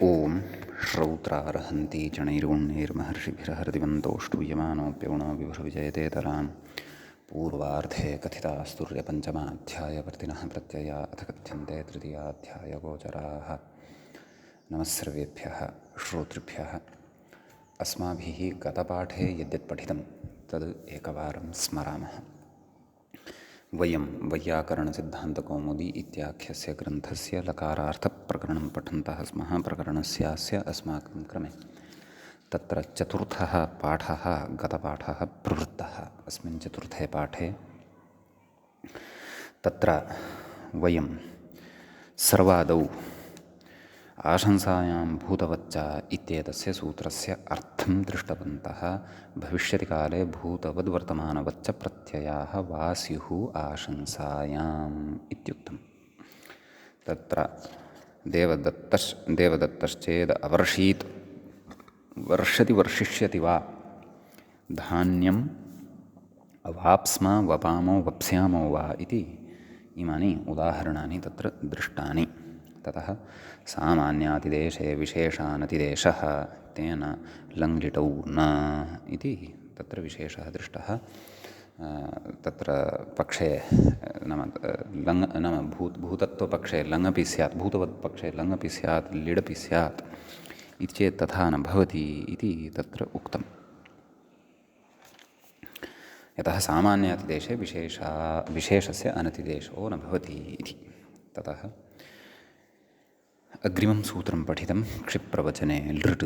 ॐ श्रौत्रार्हन्ति चणैर्गुण्यैर्महर्षिभिरहृदिवन्तोऽष्टूयमानोऽप्यगुणो विभुर्विजयतेतरां पूर्वार्धे कथितास्तुर्यपञ्चमाध्यायवर्तिनः प्रत्यया अथ कथ्यन्ते तृतीयाध्यायगोचराः। नमः सर्वेभ्यः श्रोतृभ्यः। अस्माभिः गतपाठे यद्यत् पठितं तद् एकवारं स्मरामः। वयं वैयाकरणसिद्धान्तकौमुदी इत्याख्यस्य ग्रन्थस्य लकारार्थप्रकरणं पठन्तः स्मः। प्रकरणस्यास्य अस्माकं क्रमे तत्र चतुर्थः पाठः गतपाठः प्रवृत्तः। अस्मिन् चतुर्थे पाठे तत्र वयं सर्वादौ आशंसायां भूतवच्च इत्येतस्य सूत्रस्य अर्थं दृष्टवन्तः। भविष्यतिकाले भूतवद्वर्तमानवच्च प्रत्ययाः वा स्युः आशंसायाम् इत्युक्तम्। तत्र देवदत्तश्चेद् अवर्षीत् वर्षति वर्षिष्यति वा, धान्यम् अवाप्स्म वपामो वप्स्यामो वा इति इमानि उदाहरणानि तत्र दृष्टानि। ततः सामान्यातिदेशे विशेषानतिदेशः तेन लङ्लिटौ न इति तत्र विशेषः दृष्टः। तत्र पक्षे नाम भूतत्वपक्षे लङपि स्यात्, भूतवत्पक्षे लङपि स्यात्, लिडपि स्यात् इति चेत् तथा न भवति इति तत्र उक्तम्। यतः सामान्यातिदेशे विशेषस्य अनतिदेशो न भवति इति। ततः अग्रिमं सूत्रं पठितं क्षिप्रवचने लृट्।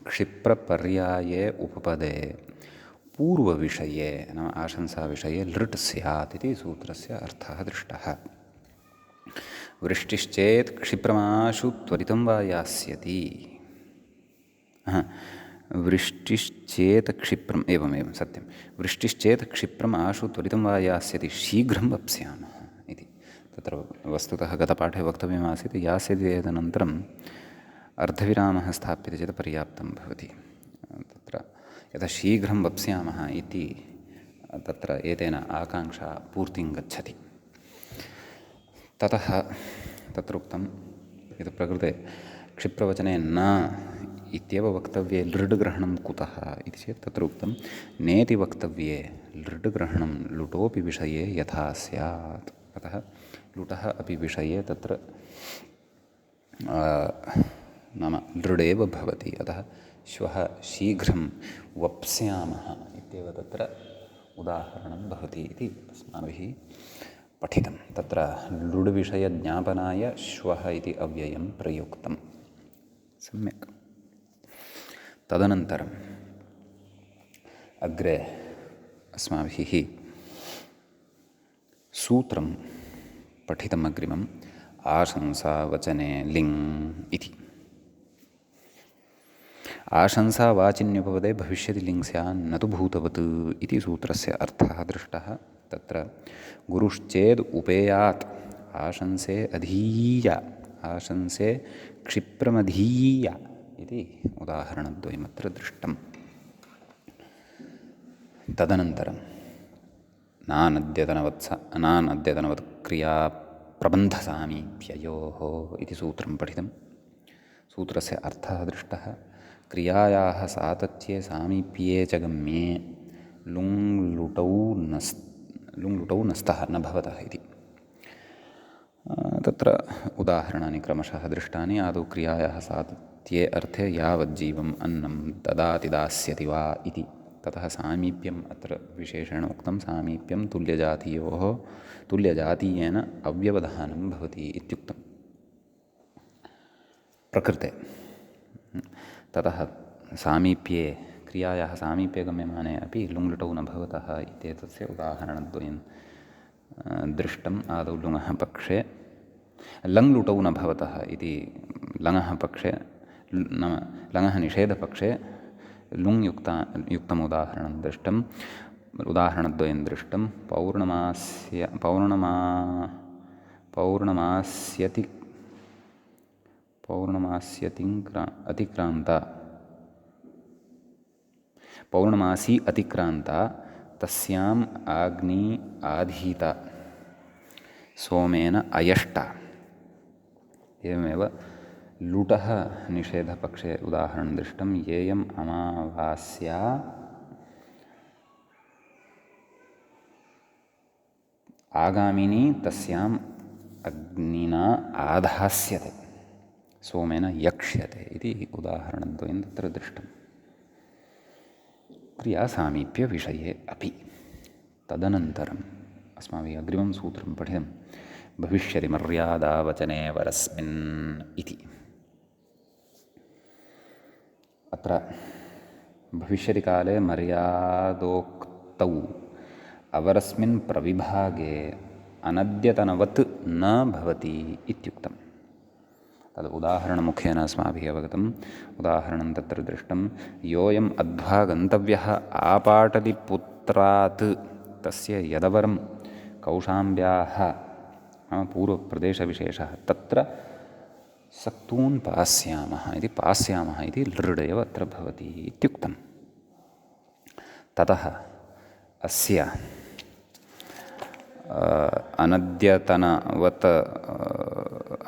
क्षिप्रपर्याये उपपदे पूर्वविषये नाम आशंसाविषये लृट् स्यात् इति सूत्रस्य अर्थः दृष्टः। वृष्टिश्चेत् क्षिप्रमाशु त्वरितं वा यास्यति। वृष्टिश्चेत् क्षिप्रम् एवमेवं सत्यं। वृष्टिश्चेत् क्षिप्रम् आशु त्वरितं वा यास्यति शीघ्रं वप्स्यामः इति। तत्र वस्तुतः गतपाठे वक्तव्यमासीत् यास्यति तदनन्तरम् अर्धविरामः स्थाप्यते चेत् पर्याप्तं भवति। तत्र यथा शीघ्रं वप्स्यामः इति तत्र एतेन आकाङ्क्षा पूर्तिं गच्छति। ततः तत्र उक्तं यत् प्रकृते क्षिप्रवचने न इत्येव वक्तव्ये लृड् ग्रहणं कुतः इति चेत् तत्र उक्तं नेति वक्तव्ये लृड् ग्रहणं लुटोपि विषये यथा स्यात्। अतः लुटः अपि विषये तत्र नाम लृडेव भवति। अतः श्वः शीघ्रं वप्स्यामः इत्येव तत्र उदाहरणं भवति इति अस्माभिः पठितं। तत्र लुड्विषयज्ञापनाय श्वः इति अव्ययं प्रयुक्तं। सम्यक्। तदनन्तरम् अग्रे अस्माभिः सूत्रं पठितम् अग्रिमम् आशंसावचने लिङ् इति। आशंसावाचिन्युपपदे भविष्यति लिङ् स्यान्न तु भूतवत् इति सूत्रस्य अर्थः दृष्टः। तत्र गुरुश्चेद् उपेयात् आशंसे अधीय आशंसे क्षिप्रमधीय इति उदाहरणद्वयमत्र दृष्टम्। तदनन्तरं नानद्यतनवत्क्रियाप्रबन्धसामीप्ययोः इति सूत्रं पठितं। सूत्रस्य अर्थः दृष्टः। क्रियायाः सातत्ये सामीप्ये च गम्ये लुङ्लुटौ नस्तः न भवतः इति। तत्र उदाहरणानि क्रमशः दृष्टानि। आदौ क्रियायाः सातत्ये अर्थे यावज्जीवम् अन्नं ददाति दास्यति वा इति। ततः सामीप्यम् अत्र विशेषेण उक्तं। सामीप्यं तुल्यजातीयेन अव्यवधानं भवति इत्युक्तं प्रकृते। ततः सामीप्ये क्रियायाः सामीप्ये गम्यमाने अपि लुङ्लुटौ न भवतः इत्येतस्य उदाहरणद्वयं दृष्टम्। आदौ लुङः पक्षे लङ्लुटौ न भवतः इति लङः पक्षे नाम लङः निषेधपक्षे लुङ् युक्तम् उदाहरणं दृष्टम्। उदाहरणद्वयं दृष्टं। पौर्णमासी अतिक्रान्ता तस्याम् आग्नी आधीता सोमेन अयष्टा। एवमेव लुटः निषेधपक्षे उदाहरणं दृष्टं। येयम् अमावास्या आगामिनी तस्याम् अग्निना आधास्यते सोमेन यक्ष्यते इति उदाहरणद्वयं तत्र दृष्टं। क्रियासामीप्यविषये अपि तदनन्तरम् अस्माभिः अग्रिमं सूत्रं पठितं भविष्यति मर्यादावचने वरस्मिन् इति। अत्र भविष्यतिकाले मर्यादोक्तौ अवरस्मिन् प्रविभागे अनद्यतनवत् न भवति इत्युक्तम्। तद् उदाहरणमुखेन अस्माभिः अवगतम्। उदाहरणं तत्र दृष्टं योऽयम् अध्वा गन्तव्यः आपाटलिपुत्रात् तस्य यदवरं कौशाम्ब्याः नाम पूर्वप्रदेशविशेषः तत्र सक्तून् पास्यामः इति पास्यामः इति लृडेव अत्र भवति इत्युक्तम्। ततः अस्य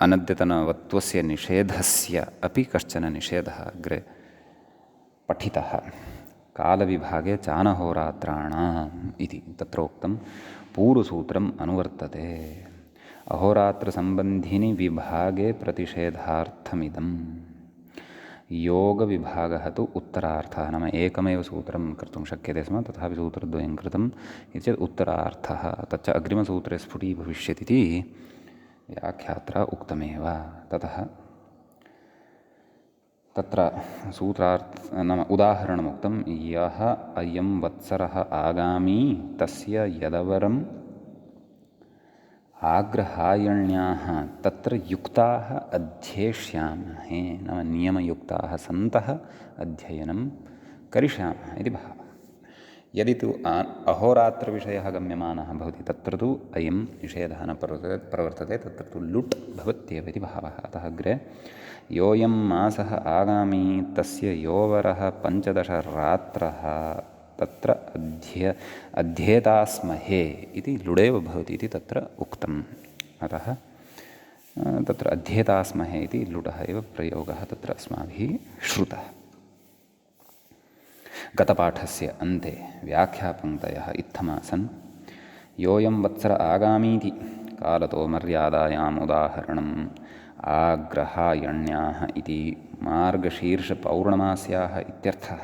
अनद्यतनवत्वस्य निषेधस्य अपि कश्चन निषेधः अग्रे पठितः कालविभागे चानहोरात्राणाम् इति। तत्र उक्तं पूर्वसूत्रम् अनुवर्तते। अहोरात्रसम्बन्धिनि विभागे प्रतिषेधार्थमिदम्। योगविभागः तु उत्तरार्थः नाम एकमेव सूत्रं कर्तुं शक्यते स्म, तथापि सूत्रद्वयं कृतम् इति चेत् उत्तरार्थः तच्च अग्रिमसूत्रे स्फुटीभविष्यति इति व्याख्यात्रा उक्तमेव। ततः तत्र नाम उदाहरणमुक्तं यः अयं वत्सरः आगामी तस्य यदवरम् आग्रहायण्याः तत्र युक्ताः अध्येष्यामहे नाम नियमयुक्ताः सन्तः अध्ययनं करिष्यामः इति भावः। यदि तु अहोरात्रविषयः गम्यमानः भवति तत्र तु अयं निषेधः न प्रवर्तते, तत्र तु लुट् भवत्येव इति भावः। अतः अग्रे योऽयं मासः आगामी तस्य योवरः 15 रात्रः तत्र अध्येतास्महे इति लुडेव भवति इति तत्र उक्तम्। अतः तत्र अध्येतास्महे इति लुडः एव प्रयोगः तत्र अस्माभिः श्रुतः। गतपाठस्य अन्ते व्याख्यापङ्क्तयः इत्थमासन् योऽयं वत्सर आगामीति कालतो मर्यादायाम् उदाहरणम् आग्रहायण्याः इति मार्गशीर्षपौर्णमास्याः इत्यर्थः।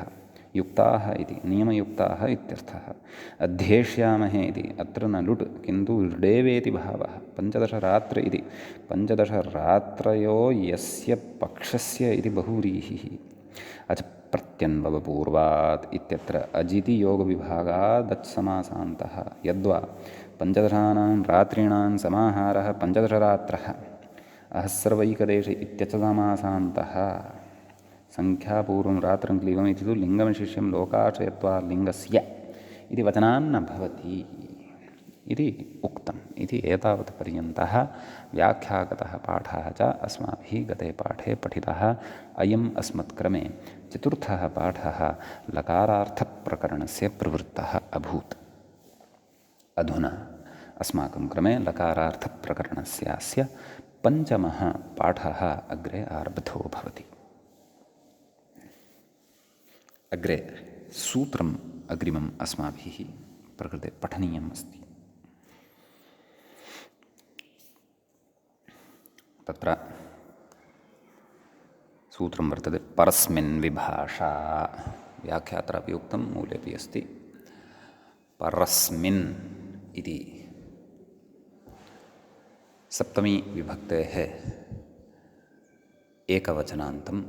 युक्ताः इति नियमयुक्ताः इत्यर्थः। अध्येष्यामहे इति अत्र न लुट् किन्तु लुडेवेति भावः। 15 रात्र इति 15 रात्रयो यस्य पक्षस्य इति बहुव्रीहिः। अच प्रत्यन्वपूर्वात् इत्यत्र अजिति योगविभागादत्समासान्तः यद्वा 15 रात्रीणां समाहारः 15 रात्रः अहस्रवैकदेश इत्यचसमासान्तः संख्यापूर्वं रात्रं क्लीबम् इति तु लिङ्गविशिष्यं लोकाश्रयत्वा लिङ्गस्य इति वचनान्न भवति इति उक्तम् इति एतावत् पर्यन्तः व्याख्यागतः पाठः च अस्माभिः गते पाठे पठितः। अयम् अस्मत्क्रमे चतुर्थः पाठः लकारार्थप्रकरणस्य प्रवृत्तः अभूत्। अधुना अस्माकं क्रमे लकारार्थप्रकरणस्यास्य पञ्चमः पाठः अग्रे आरब्धो भवति। अग्रे सूत्रम् अग्रिमम् अस्माभिः प्रकृते पठनीयम् अस्ति। तत्र सूत्रं वर्तते परस्मिन् विभाषा। व्याख्यात्रापि उक्तं मूलेपि अस्ति। परस्मिन् इति सप्तमी विभक्तेः एकवचनान्तम्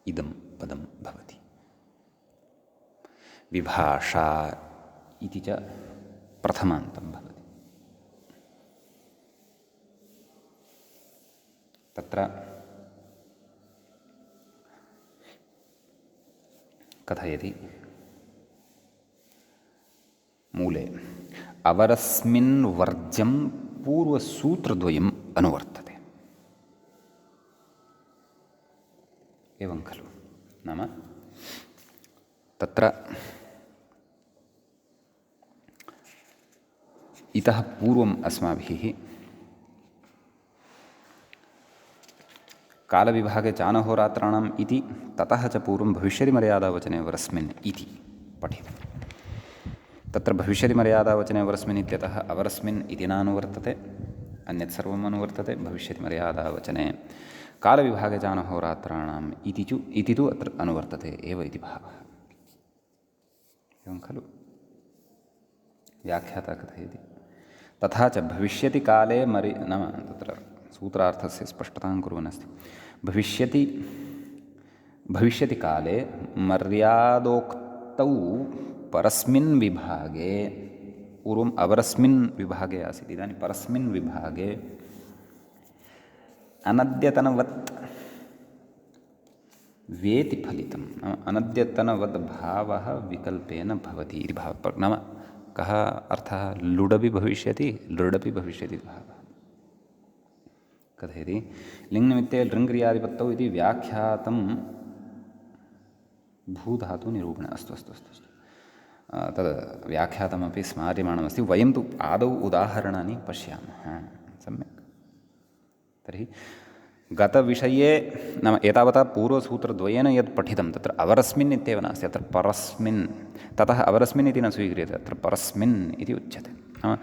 इदं पदं भवति। विभाषा इति च प्रथमान्तं भवति। तत्र कथयति मूले अवरस्मिन् वर्ज्यं पूर्वसूत्रद्वयम् अनुवर्तते। एवं खलु नाम तत्र इतः पूर्वम् अस्माभिः कालविभागे चानहोरात्राणाम् इति ततः च पूर्वं भविष्यतिमर्यादावचने वरस्मिन् इति पठितम्। तत्र भविष्यतिमर्यादावचने वरस्मिन् इत्यतः अवरस्मिन् इति नानुवर्तते, अन्यत् सर्वम् अनुवर्तते। भविष्यतिमर्यादावचने कालविभागे चानहोरात्राणाम् इति तु अत्र अनुवर्तते एव इति भावः। एवं खलु व्याख्याता कथयति। तथा च भविष्यति काले नाम तत्र सूत्रार्थस्य स्पष्टतां कुर्वन् अस्ति। भविष्यति काले मर्यादोक्तौ परस्मिन् विभागे, पूर्वम् अवरस्मिन् विभागे आसीत्, इदानीं परस्मिन् विभागे अनद्यतनवत् वेति फलितम्। अनद्यतनवद् भावः विकल्पेन भवति इति भावः। नाम कः अर्थः? लुडपि भविष्यति, लृडपि भविष्यति भावः। कथयति लिङ्निमित्ते लृङ्क्रियादिपत्तौ इति व्याख्यातं भूधातुनिरूपणे। अस्तु अस्तु अस्तु अस्तु तद् व्याख्यातमपि स्मार्यमाणमस्ति। वयं तु आदौ उदाहरणानि पश्यामः। सम्यक्। तर्हि गतविषये नाम एतावता पूर्वसूत्रद्वयेन यत् पठितं तत्र अवरस्मिन् इत्येव नास्ति, अत्र परस्मिन्। ततः अवरस्मिन् इति न स्वीक्रियते, अत्र परस्मिन् इति उच्यते। नाम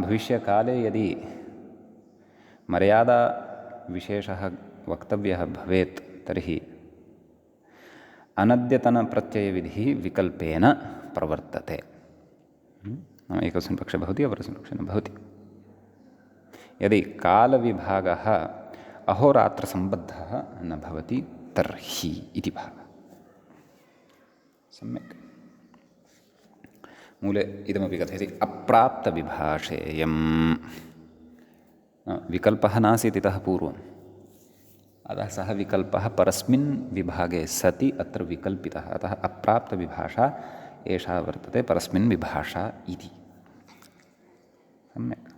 भविष्यकाले यदि मर्यादाविशेषः वक्तव्यः भवेत् तर्हि अनद्यतनप्रत्ययविधिः विकल्पेन प्रवर्तते। नाम एकस्मिन् पक्षे भवति, अपरस्मिन् पक्षे न भवति। यदि कालविभागः अहोरात्रसम्बद्धः न भवति तर्हि इति भावः। सम्यक्। मूले इदमपि कथयति अप्राप्तविभाषेयम्। विकल्पः नासीत् इतः पूर्वम्, अतः सः विकल्पः परस्मिन् विभागे सति अत्र विकल्पितः, अतः अप्राप्तविभाषा एषा वर्तते परस्मिन् विभाषा इति। सम्यक्।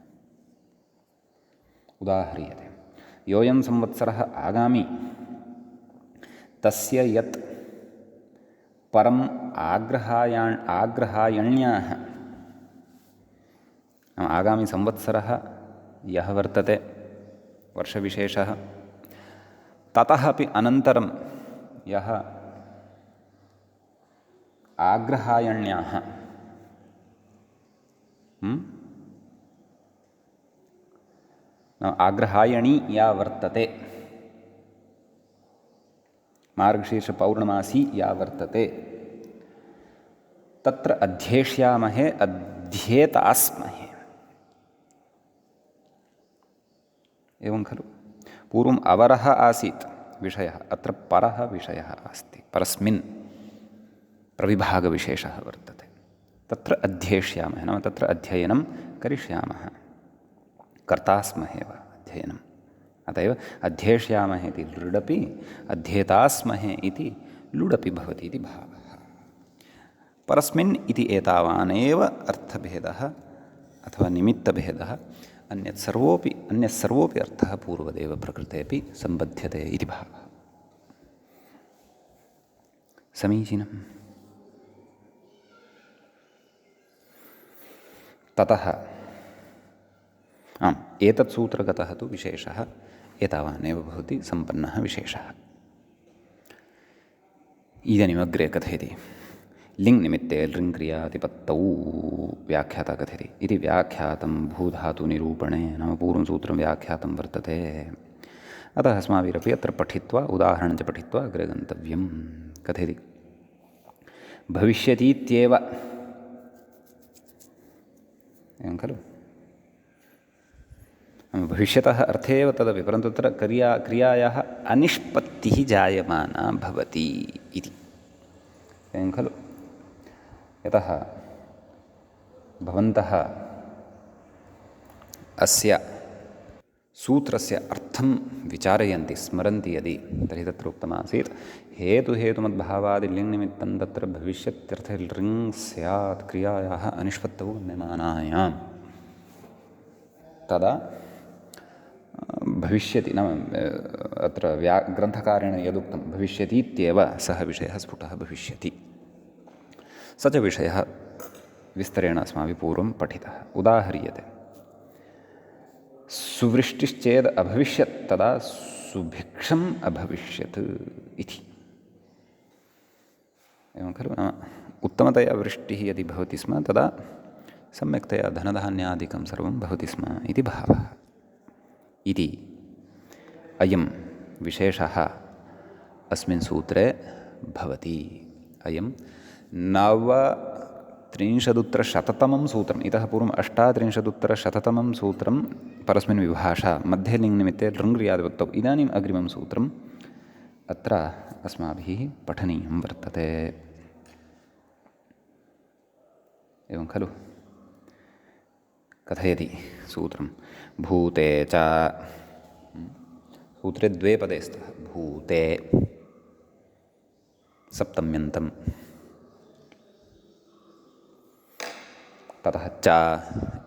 उदाह्रियते। योऽयं संवत्सरः आगामि तस्य यत् परम् आग्रहायण्याः, आगामि संवत्सरः यः वर्तते वर्षविशेषः, ततः अपि अनन्तरं यः आग्रहायण्याः आग्रहायणी या वर्तते, मार्गशीर्षपौर्णमासी या वर्तते, तत्र अध्येष्यामहे, अध्येतास्महे। एवं खलु। पूर्वम् अवरः आसीत् विषयः, अत्र परः विषयः अस्ति, परस्मिन् प्रविभागविशेषः वर्तते। तत्र अध्येष्यामः नाम तत्र अध्ययनं करिष्यामः, कर्ता स्महे वा अध्ययनम्। अत एव अध्येष्यामहे इति लृडपि, अध्येतास्महे इति लुडपि भवति इति भावः। परस्मिन् इति एतावानेव अर्थभेदः अथवा निमित्तभेदः, अन्यत् सर्वोऽपि अर्थः पूर्वदेव प्रकृतेऽपि सम्बध्यते इति भावः। समीचीनम्। ततः एतत् सूत्रगतः तु विशेषः एतावानेव भवति, सम्पन्नः विशेषः। इदानीमग्रे कथयति लिङ्निमित्ते लृङ्क्रियातिपत्तौ व्याख्याता कथयति इति व्याख्यातं भूधातुनिरूपणे। नाम पूर्वं सूत्रं व्याख्यातं वर्तते, अतः अस्माभिरपि अत्र पठित्वा उदाहरणञ्च पठित्वा अग्रे गन्तव्यं। कथयति भविष्यतीत्येव। एवं खलु। भविष्यतः अर्थे एव तदपि, परन्तु तत्र क्रियायाः अनिष्पत्तिः जायमाना भवति इति। एवं खलु। यतः भवन्तः अस्य सूत्रस्य अर्थं विचारयन्ति, स्मरन्ति यदि, तर्हि तत्र उक्तमासीत् हेतुमद्भावादिलिङ्निमित्तं तत्र भविष्यत्यर्थे लृङ् स्यात् क्रियायाः अनिष्पत्तौ गम्यमानायां। तदा भविष्यति नाम अत्र ग्रन्थकारेण यदुक्तं भविष्यतीत्येव सः विषयः स्फुटः भविष्यति। स च विषयः विस्तरेण अस्माभिः पूर्वं पठितः। उदाह्रियते सुवृष्टिश्चेद् अभविष्यत् तदा सुभिक्षम् अभविष्यत् इति। एवं खलु, नाम उत्तमतया वृष्टिः यदि भवति स्म तदा सम्यक्तया धनधान्यादिकं सर्वं भवति स्म इति भावः। इति अयं विशेषः अस्मिन् सूत्रे भवति। अयं 39-तमं सूत्रम्, इतः पूर्वम् 38-तमं सूत्रं परस्मिन् विभाषा मध्ये लिङ्निमित्ते लृङ्क्रियादिवक्तौ, इदानीम् अग्रिमं सूत्रम् अत्र अस्माभिः पठनीयं वर्तते। एवं खलु, कथयति सूत्रं भूते च, सूत्रे द्वे पदे स्तः, भूते सप्तम्यन्तं, ततः च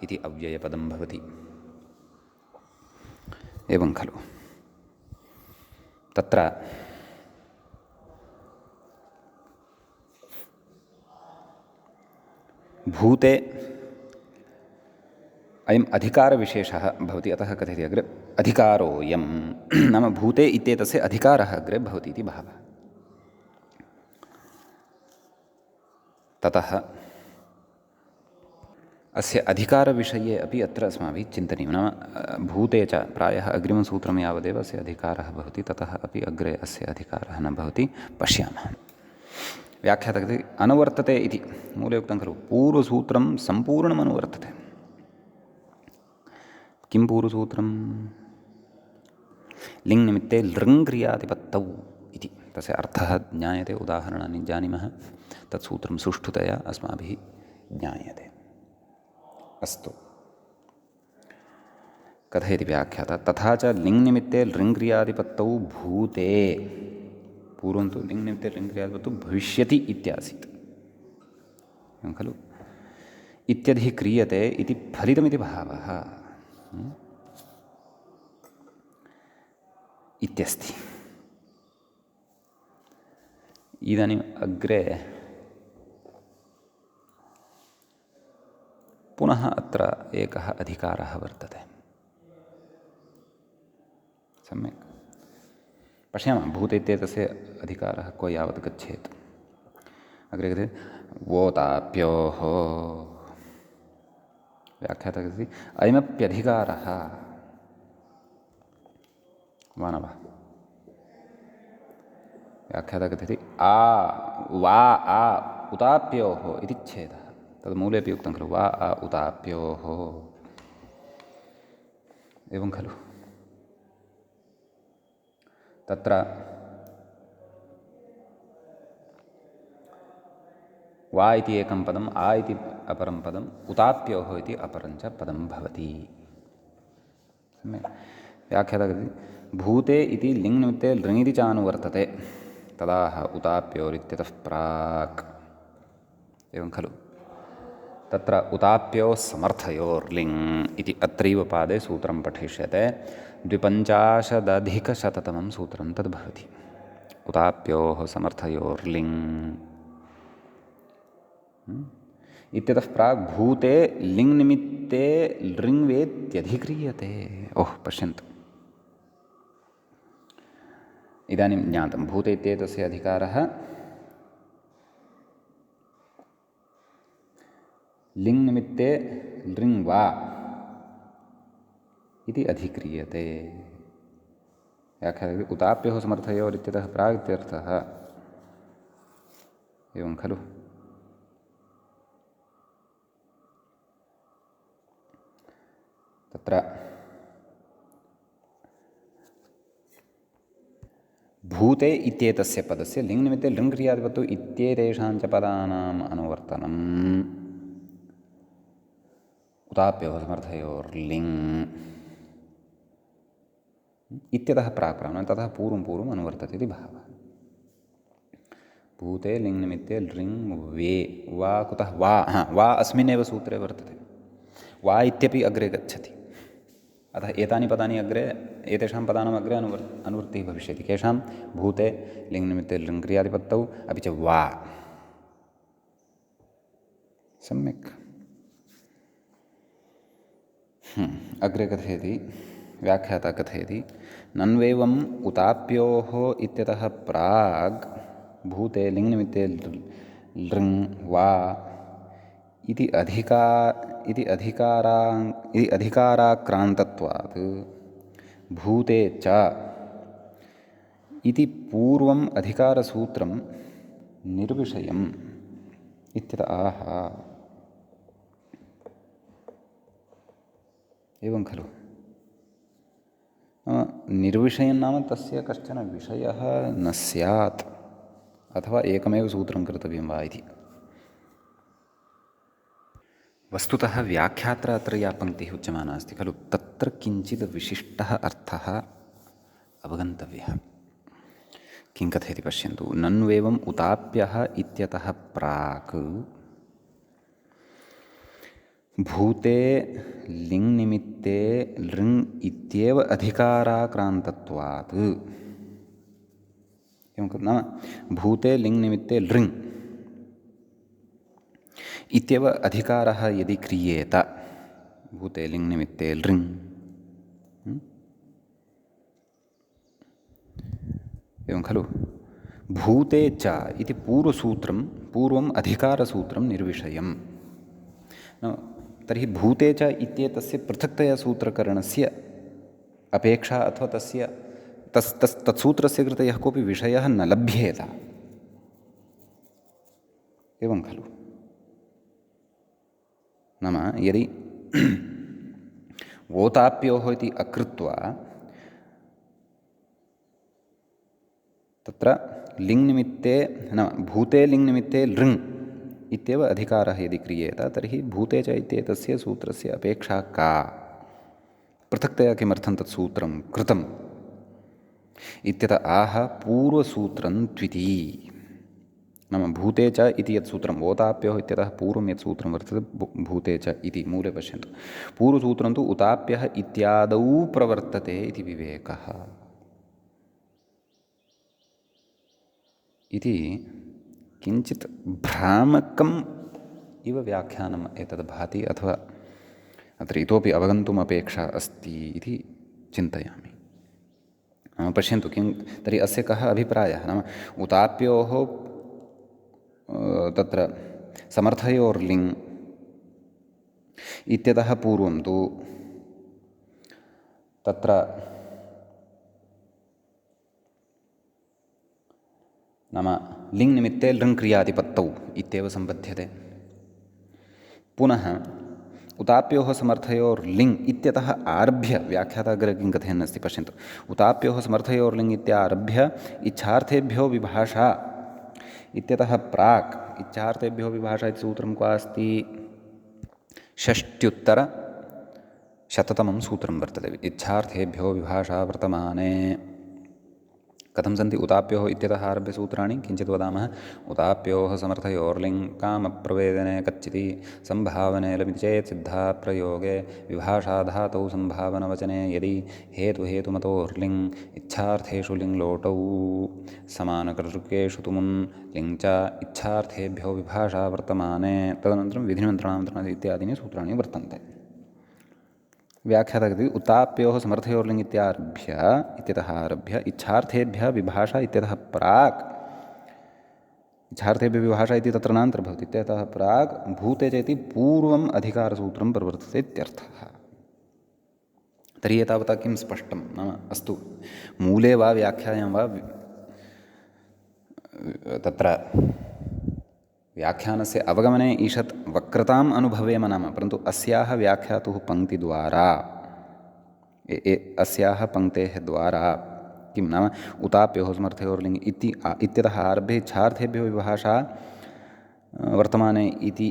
इति अव्ययपदं भवति। एवं खलु, तत्र भूते अयम् अधिकारविशेषः भवति, अतः कथयति अग्रे अधिकारोऽयं नाम भूते इत्येतस्य अधिकारः अग्रे भवति इति भावः। ततः अस्य अधिकारविषये अपि अत्र अस्माभिः चिन्तनीयं, नाम भूते च प्रायः अग्रिमं सूत्रं यावदेव अस्य अधिकारः भवति, ततः अपि अग्रे अस्य अधिकारः न भवति, पश्यामः। व्याख्यातः कथयति अनुवर्तते इति, मूले उक्तं खलु पूर्वसूत्रं सम्पूर्णम् अनुवर्तते। किं पूर्वसूत्रं? लिङ्निमित्ते लृङ्क्रियादिपत्तौ इति, तस्य अर्थः ज्ञायते, उदाहरणानि जानीमः, तत्सूत्रं सुष्ठुतया अस्माभिः ज्ञायते। अस्तु, कथयति व्याख्याता तथा च लिङ्निमित्ते लृङ्क्रियादिपत्तौ भूते, पूर्वं तु लिङ्निमित्ते लृङ्क्रियादिपत्तौ भविष्यति इत्यासीत्, एवं खलु, इत्यधिः क्रियते इति फलितमिति भावः इत्यस्ति। इदानीम् अग्रे पुनः अत्र एकः अधिकारः वर्तते, सम्यक् पश्यामः। भूत इत्येतस्य अधिकारः क्व यावत् गच्छेत्। अग्रे कथयति वोताप्योः, व्याख्यातः कथयति अयमप्यधिकारः वा न वा। व्याख्यातः कथयति आ वा आ उताप्योः इति छेदः, तद् मूलेपि उक्तं खलु वा आ उताप्योः, एवं खलु। तत्र वा इति एकं पदम्, आ इति अपरं पदम्, उताप्योः इति अपरं च पदं भवति। सम्यक्। व्याख्यातः कथयति भूते इति लिङ्निमित्ते लृङिति च अनुवर्तते, तदाह उताप्योरित्यतः प्राक्, एवं खलु। तत्र उताप्योः समर्थयोर्लिङ् इति अत्रैव पादे सूत्रं पठिष्यते, 250-अधिकशततमं सूत्रं तद् भवति। उताप्योः समर्थयोर्लिङ् इत्यतः प्राक् भूते लिङ्निमित्ते लृङ्वेत्यधिक्रियते। ओह्, पश्यन्तु, इदानीं ज्ञातं भूते इत्येतस्य अधिकारः लिङ्निमित्ते लृङ् वा इति अधिक्रियते। व्याख्यातः उताप्योः समर्थयोरित्यतः प्राक् इत्यर्थः, एवं खलु। तत्र भूते इत्येतस्य पदस्य लिङ्निमित्ते लृङ्क्रियादिपत्तौ इत्येतेषां च पदानाम् अनुवर्तनम् उताप्योः समर्थयोर्लिङ् इत्यतः प्राक् प्राक्, ततः पूर्वम् अनुवर्तते इति भावः। भूते लिङ्निमित्ते लृङ् वे वा, कुतः वा, वा अस्मिन्नेव सूत्रे वर्तते, वा इत्यपि अग्रे गच्छति, अतः एतानि पदानि अग्रे, एतेषां पदानाम् अग्रे अनुवृत्तिः भविष्यति। केषां? भूते लिङ्निमित्ते लृङ्क्रियादिपत्तौ अपि च वा। सम्यक्। अग्रे कथयति व्याख्याता कथयति नन्वेवम् उताप्योः इत्यतः प्राग् भूते लिङ्निमित्ते लृङ् वा इति अधिकाराक्रान्तत्वात् भूते च इति पूर्वम् अधिकारसूत्रं निर्विषयम् इत्यत आह। एवं खलु निर्विषयं नाम तस्य कश्चन विषयः न स्यात् अथवा एकमेव सूत्रं कर्तव्यं वा इति। वस्तुतः व्याख्यात्र अत्र या पङ्क्तिः उच्यमाना अस्ति खलु तत्र किञ्चित् विशिष्टः अर्थः अवगन्तव्यः। किं कथयति पश्यन्तु। नन्वेवम् उताप्यः इत्यतः प्राक् भूते लिङ्निमित्ते लृङ् इत्येव अधिकाराक्रान्तत्वात् नाम भूते लिङ्निमित्ते लृङ् इत्येव अधिकारः यदि क्रियेत भूते लिङ्निमित्ते लृङ् एवं खलु भूते च इति पूर्वसूत्रं पूर्वम् अधिकारसूत्रं निर्विषयम्। तर्हि भूते च इत्येतस्य पृथक्तया सूत्रकरणस्य अपेक्षा अथवा तत्सूत्रस्य कृते यः कोऽपि विषयः न लभ्येत। एवं खलु नाम यदि वोताप्योः इति अकृत्वा तत्र लिङ्निमित्ते नाम भूते लिङ्निमित्ते लृङ् इत्येव अधिकारः यदि क्रियेत तर्हि भूते च इत्येतस्य सूत्रस्य अपेक्षा का पृथक्तया किमर्थं तत् सूत्रं कृतम् इत्यत आह पूर्वसूत्रं द्विती। नाम भूते च इति यत् सूत्रं वोताप्योः इत्यतः पूर्वं यत् सूत्रं वर्तते भूते च इति मूले पश्यन्तु। पूर्वसूत्रं तु उताप्यः इत्यादौ प्रवर्तते इति विवेकः इति किञ्चित् भ्रामकम् इव व्याख्यानम् एतद् भाति अथवा अत्र इतोपि अवगन्तुम् अपेक्षा अस्ति इति चिन्तयामि। पश्यन्तु किं तर्हि अस्य कः अभिप्रायः नाम उताप्योः तत्र समर्थयोर्लिङ् इत्यतः पूर्वं तु तत्र नाम लिङ्निमित्ते लृङ् क्रियादिपत्तौ इत्येव सम्बध्यते। पुनः उताप्योः समर्थयोर्लिङ् इत्यतः आरभ्य व्याख्याता अग्रे किं कथयन्नस्ति पश्यन्तु। उताप्योः समर्थयोर्लिङ् इत्यारभ्य इच्छार्थेभ्यो विभाषा इत्यतः प्राक् इच्छार्थेभ्यो विभाषा इति सूत्रं क्व अस्ति 600 सूत्रं वर्तते। इच्छार्थेभ्यो विभाषा वर्तमाने कथं सन्ति उताप्योः इत्यतः आरभ्य सूत्राणि किञ्चित् वदामः। उताप्योः समर्थयोर्लिङ् कामप्रवेदने कच्चिति सम्भावने लमिति चेत् सिद्धाप्रयोगे विभाषाधातौ सम्भावनवचने यदि हेतुहेतुमतोर्लिङ् इच्छार्थेषु लिङ्लोटौ समानकर्तृकेषु तुमुन् लिङ् च इच्छार्थेभ्यो विभाषा वर्तमाने तदनन्तरं विधिनिमन्त्रणामन्त्रणादि इत्यादीनि सूत्राणि वर्तन्ते। व्याख्याता उताप्योः समर्थयोर्लिङ् इत्यतः आरभ्य इच्छार्थेभ्यः विभाषा इत्यतः प्राक् इच्छार्थेभ्यः विभाषा इति तत्र नान्तर्भवति इत्यतः प्राक् भूते च इति पूर्वम् अधिकारसूत्रं प्रवर्तते इत्यर्थः। तर्हि एतावता किं स्पष्टं नाम अस्तु मूले वा व्याख्यायां वा तत्र व्याख्यानस्य अवगमने ईषत् वक्रताम् अनुभवेम नाम परन्तु अस्याः व्याख्यातुः पङ्क्तिद्वारा अस्याः पङ्क्तेः द्वारा किं नाम उताप्योः समर्थयोर्लिङ् इत्यतः आरभ्य इच्छार्थेभ्यो विभाषा वर्तमाने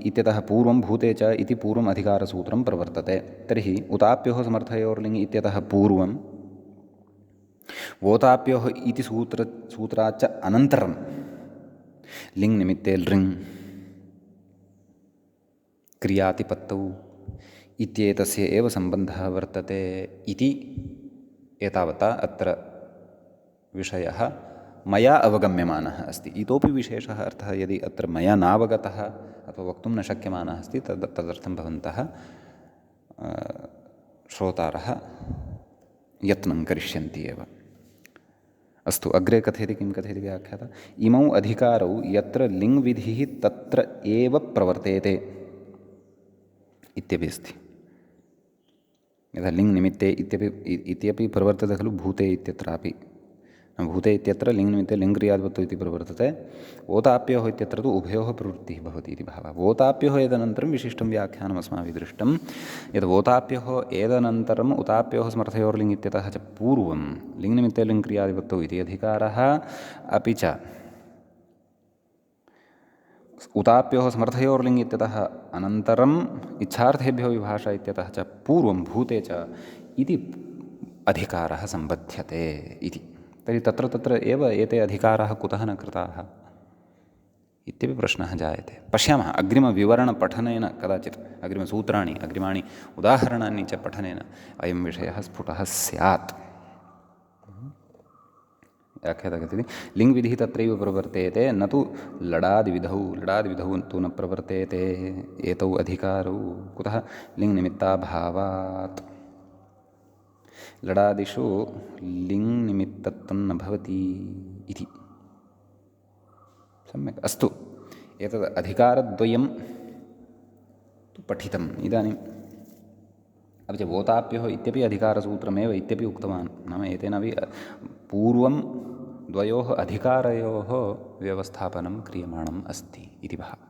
इत्यतः पूर्वं भूते च इति पूर्वम् अधिकारसूत्रं प्रवर्तते। तर्हि उताप्योः समर्थयोर्लिङ् इत्यतः पूर्वं वोताप्योः इति सूत्राच्च अनन्तरं लिङ्निमित्ते लृङ् क्रियातिपत्तौ इत्येतस्य एव सम्बन्धः वर्तते इति एतावता अत्र विषयः मया अवगम्यमानः अस्ति। इतोपि विशेषः अर्थः यदि अत्र मया नावगतः अथवा वक्तुं न शक्यमानः अस्ति तदर्थं भवन्तः श्रोतारः यत्नं करिष्यन्ति एव। अस्तु, अग्रे कथयति, किं कथयति व्याख्याता, इमौ अधिकारौ यत्र लिङ्विधिः तत्र एव प्रवर्तेते इत्यपि अस्ति। यथा लिङ्निमित्ते इत्यपि प्रवर्तते खलु भूते इत्यत्रापि। भूते इत्यत्र लिङ्निमित्ते लिङ्क्रियाद्वत्तौ इति प्रवर्तते। ओताप्योः इत्यत्र तु उभयोः प्रवृत्तिः भवति इति भावः। ओताप्योः एतदनन्तरं विशिष्टं व्याख्यानम् अस्माभिः दृष्टं यद् ओताप्योः एतदनन्तरम् उताप्योः स्मर्थयोर्लिङ् इत्यतः च पूर्वं लिङ्निमित्ते लिङ्क्रियादिवत्तौ इति अधिकारः, अपि च उताप्योः स्मर्थयोर्लिङ् इत्यतः अनन्तरम् इच्छार्थेभ्यो विभाषा इत्यतः च पूर्वं भूते च इति अधिकारः सम्बध्यते इति। तर्हि तत्र तत्र एव एते अधिकाराः कुतः न कृताः इत्यपि प्रश्नः जायते। पश्यामः, अग्रिमविवरणपठनेन कदाचित् अग्रिमसूत्राणि अग्रिमाणि उदाहरणानि च पठनेन अयं विषयः स्फुटः स्यात्। व्याख्याता कथयति, लिङ्विधिः तत्रैव प्रवर्तेते न तु लडादिविधौ। लडादिविधौ तु न प्रवर्तेते एतौ अधिकारौ। कुतः? लिङ्निमित्ताभावात्। लडादिषु लिङ्निमित्तत्वं न भवति इति। सम्यक्, अस्तु, एतद् अधिकारद्वयं तु पठितम् इदानीम्। अपि च ओताप्योः इत्यपि अधिकारसूत्रमेव इत्यपि उक्तवान्। नाम एतेनापि पूर्वं द्वयोः अधिकारयोः व्यवस्थापनं क्रियमाणम् अस्ति इति भावः।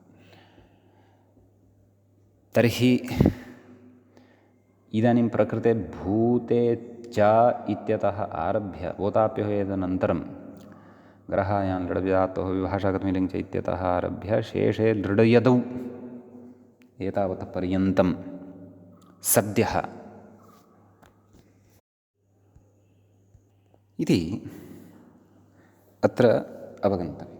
तर्हि इदानीं प्रकृते भूते च इत्यतः आरभ्य ओताप्योः एतदनन्तरं ग्रहायां लडव्यातोः विभाषागतमिलिङ् च इत्यतः आरभ्य शेषे दृढयदौ एतावत् पर्यन्तं सद्यः इति अत्र अवगन्तव्यम्।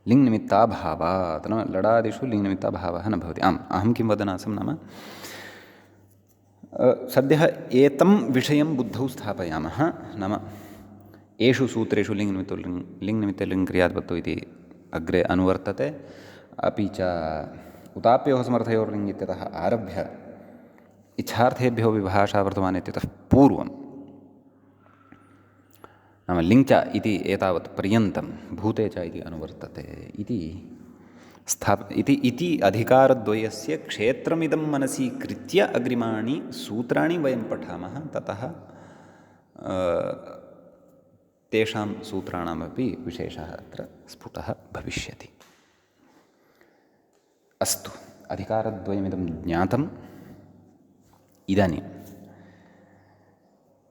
लिङ्निमित्ताभावात् नाम लडादिषु लिङ्निमित्ताभावः न भवति। आम्, अहं किं वदन् आसं, नाम सद्यः एतं विषयं बुद्धौ स्थापयामः। नाम एषु सूत्रेषु लिङ्निमित्ते लिङ्क्रियाद्वत्तौ इति अग्रे अनुवर्तते। अपि च उताप्योः समर्थयोर्लिङ् इत्यतः आरभ्य इच्छार्थेभ्यो विभाषा वर्तमाने इत्यतः पूर्वं नाम लिङ् च इति एतावत् पर्यन्तं भूते च इति अनुवर्तते इति अधिकारद्वयस्य क्षेत्रमिदं मनसि कृत्य अग्रिमाणि सूत्राणि वयं पठामः। ततः तेषां सूत्राणामपि विशेषः अत्र स्फुटः भविष्यति। अस्तु, अधिकारद्वयमिदं ज्ञातम्। इदानीम्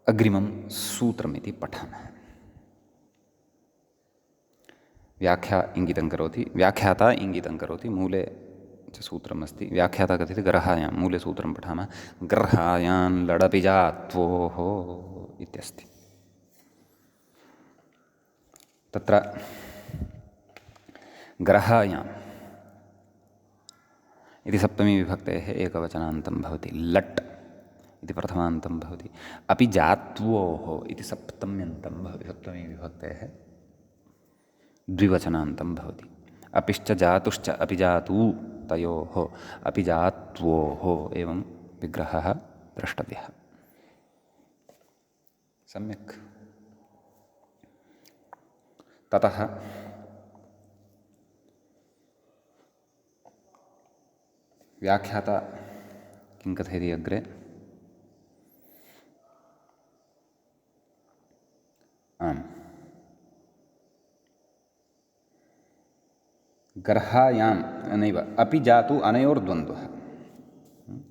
अग्रिमं सूत्रमिति पठामः। व्याख्याता इङ्गितं करोति, मूले च सूत्रमस्ति। व्याख्याता कथयति ग्रहायां, मूले सूत्रं पठामः। ग्रहायां लडपिजात्वोः इत्यस्ति। तत्र ग्रहायाम् इति सप्तमी विभक्तेः एकवचनान्तं भवति। लट् इति प्रथमान्तं भवति। अपि जात्वोः इति सप्तम्यन्तं भवति। सप्तमी विभक्तेः द्विवचनान्तं भवति। अपिश्च जातुश्च अपि जातू तयोः अपि जात्वोः एवं विग्रहः द्रष्टव्यः। सम्यक्। ततः व्याख्याता किं कथयति अग्रे, आम्, गर्हायां नैव अपि जातु अनयोर्द्वन्द्वः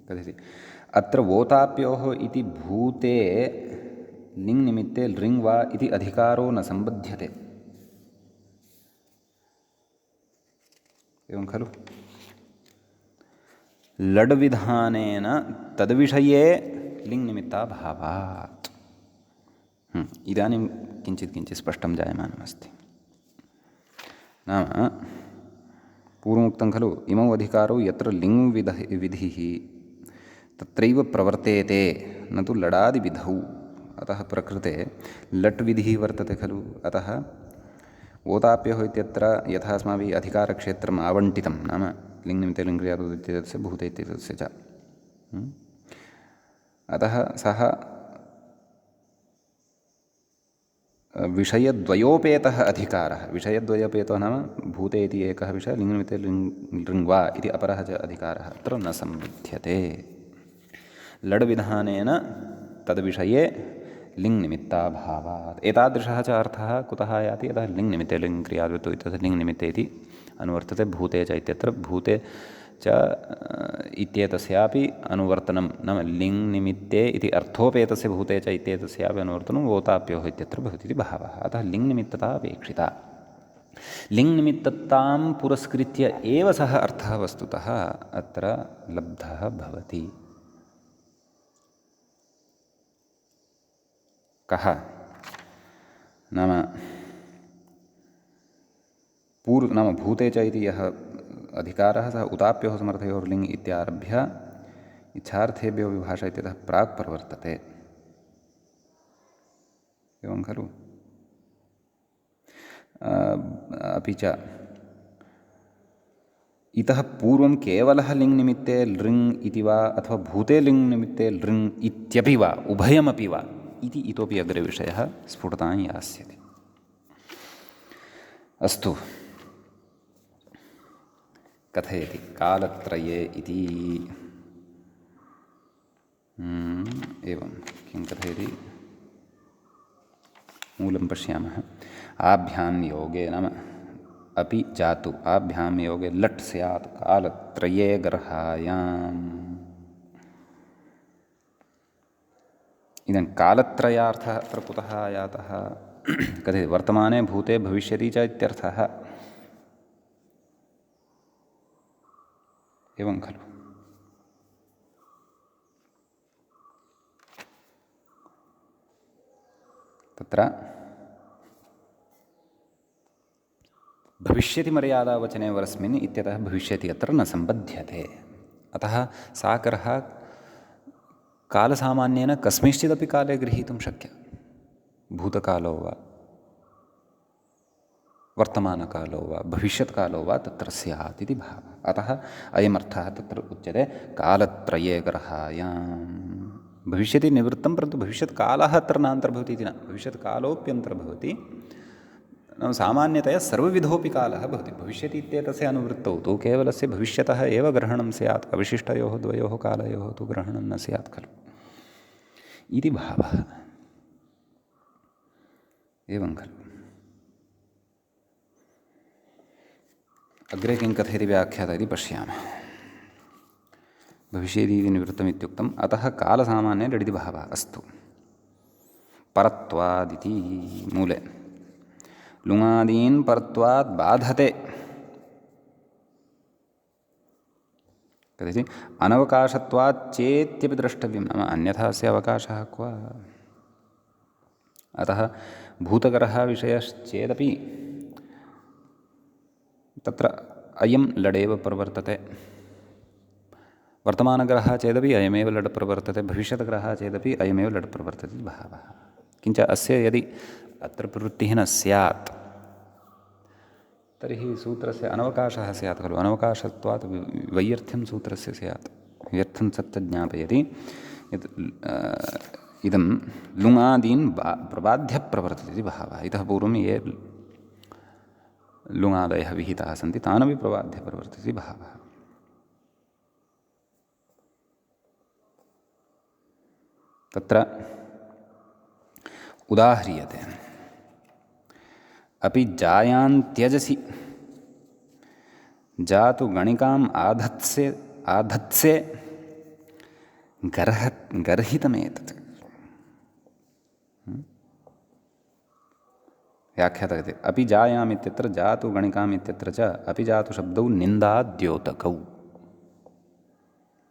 कथयति। अत्र ओताप्योः इति भूते लिङ् निमित्ते लृङ् वा इति अधिकारो न सम्बध्यते। एवं खलु? लड् विधानेन तद्विषये लिङ् निमित्ताभावात्। इदानीं किञ्चित् स्पष्टं जायमानमस्ति। नाम पूर्वमुक्तं खलु, इमौ अधिकारौ यत्र लिङ् विधिः तत्रैव प्रवर्तेते न तु लडादिविधौ। अतः प्रकृते लट् विधिः वर्तते खलु। अतः ओताप्योः इत्यत्र यथा अस्माभिः अधिकारक्षेत्रम् आवण्टितं, नाम लिङ् निमित्ते लिङ् क्रियापदस्य भूते इत्यस्य च अतः सः विषयद्वयोपेतः अधिकारः। विषयद्वयोपेतो नाम भूते इति एकः विषयः, लिङ्निमित्ते लृङ्वा इति अपरः च अधिकारः अत्र न संविद्यते। लड्विधानेन तद्विषये लिङ्निमित्ताभावात्। एतादृशः च अर्थः कुतः याति? यतः लिङ्निमित्ते लिङ्क्रियाद्वृत्तो इत्यतः लिङ्निमित्ते इति अनुवर्तते। भूते च इत्यत्र भूते च इत्येतस्यापि अनुवर्तनं नाम लिङ्निमित्ते इति अर्थोपेतस्य भूते च इत्येतस्यापि अनुवर्तनं वोताप्योः इत्यत्र भवति इति भावः। अतः लिङ्निमित्तता अपेक्षिता। लिङ्निमित्ततां पुरस्कृत्य एव सः अर्थः वस्तुतः अत्र लब्धः भवति। कः नाम नाम भूते च इति यः अधिकारः सः उताप्योः समर्थयोः लिङ् इत्यारभ्य इच्छार्थेभ्यो विभाषा इत्यतः प्राक् प्रवर्तते। एवं खलु? अपि च इतः पूर्वं केवलः लिङ्निमित्ते लृङ् इति वा अथवा भूते लिङ्निमित्ते लृङ् इत्यपि वा उभयमपि वा इति इतोपि अग्रे विषयः स्फुटतां यास्यति। अस्तु, कथयति कालत्रये इति। एवं किं कथयति? मूलं पश्यामः। आभ्यां योगे नाम अपि जातु आभ्यां योगे लट् स्यात् कालत्रये गर्हायाम्। इदं कालत्रयार्थः अत्र कुतः आयातः? कथयति? वर्तमाने भूते भविष्यति च इत्यर्थः। एवं खलु? तत्र भविष्यति मर्यादावचने वरस्मिन् इत्यतः भविष्यति अत्र न सम्बध्यते। अतः साकरः कालसामान्येन कस्मिंश्चिदपि काले गृहीतुं शक्यः। भूतकालो वा वर्तमानकालो वा भविष्यत्कालो वा तत्र स्यात् इति भावः। अतः अयमर्थः तत्र उच्यते कालत्रये गर्हायाम्। भविष्यति निवृत्तं, परन्तु भविष्यत्कालः अत्र नान्तर्भवति इति न। भविष्यत्कालोऽप्यन्तर्भवति। नाम सामान्यतया सर्वविधोऽपि कालः भवति। भविष्यति इत्येतस्य अनुवृत्तौ तु केवलस्य भविष्यतः एव ग्रहणं स्यात्। अविशिष्टयोः द्वयोः कालयोः तु ग्रहणं न स्यात् खलु इति भावः। एवं खलु? अग्रे किं कथयति व्याख्याता इति पश्यामः। भविष्यतीति निवृत्तमित्युक्तम्। अतः कालसामान्ये लडिति भावः। अस्तु, परत्वादिति मूले लुङादीन् परत्वात् बाधते। कथयति? अनवकाशत्वात् चेत्यपि द्रष्टव्यं, नाम अन्यथा अस्य अवकाशः क्व? अतः भूतकरः विषयश्चेदपि तत्र अयं लडेव प्रवर्तते। वर्तमानग्रहः चेदपि अयमेव लड् प्रवर्तते। भविष्यत्ग्रहः चेदपि अयमेव लड् प्रवर्तते भावः। किञ्च अस्य यदि अत्र प्रवृत्तिः न स्यात् तर्हि सूत्रस्य अनवकाशः स्यात् खलु। अनवकाशत्वात् वैयर्थ्यं सूत्रस्य स्यात्। व्यर्थं सत्य ज्ञापयति यत् इदं लुङादीन् प्रबाध्य प्रवर्तते इति भावः। इतः पूर्वं ये लुङादयः विहिताः सन्ति तानपि प्रबाध्य प्रवर्तते इति भावः। तत्र उदाह्रियते अपि जायां त्यजसि जातु गणिकाम् आधत्से गर्हितमेतत्। व्याख्यातः अपि जायाम् इत्यत्र जातु गणिकाम् इत्यत्र च अपि जातु शब्दौ निन्दाद्योतकौ।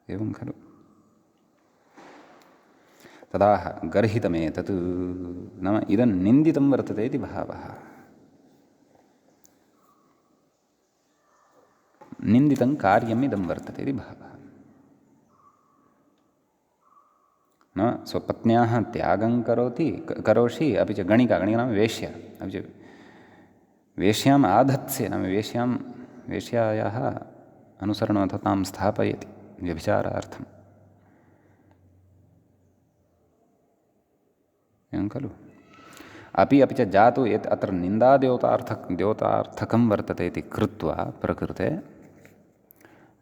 एवं खलु? तदा गर्हितमेतत् नाम इदं निन्दितं वर्तते इति भावः। निन्दितं कार्यम् इदं वर्तते इति भावः। न स्वपत्न्याः त्यागं करोषि अपि च गणिका नाम वेश्या, अपि च वेश्याम् आधत्से नाम वेश्यायाः अनुसरणम् अथवा तां स्थापयति व्यभिचारार्थम्। एवं खलु। अपि च जातु यत् अत्र द्योतार्थकं वर्तते इति कृत्वा प्रकृते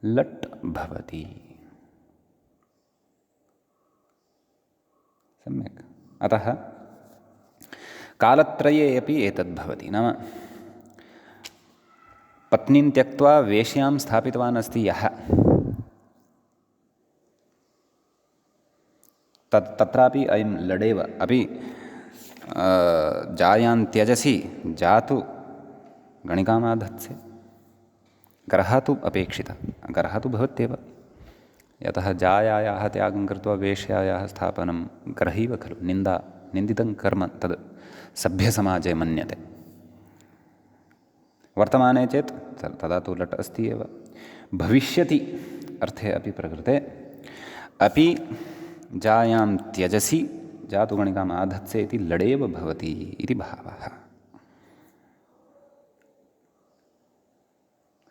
लट् भवति। सम्यक्। अतः कालत्रये अपि एतद्भवति। नाम पत्नीं त्यक्त्वा वेश्यां स्थापितवान् अस्ति यः, तत्रापि अयं लडेव। अपि जायां त्यजसि जातु गणिकामाधत्से। गरः तु अपेक्षितः, गरः तु भवत्येव। यतः जायायाः त्यागं कृत्वा वेश्यायाः स्थापनं गरहैव खलु। निन्दितं कर्म तद् सभ्यसमाजे मन्यते। वर्तमाने चेत् तदा तु लट् अस्ति एव। भविष्यति अर्थे अपि प्रकृते अपि जायां त्यजसि जातु गणिकाम् आधत्से इति लडेव भवति इति भावः।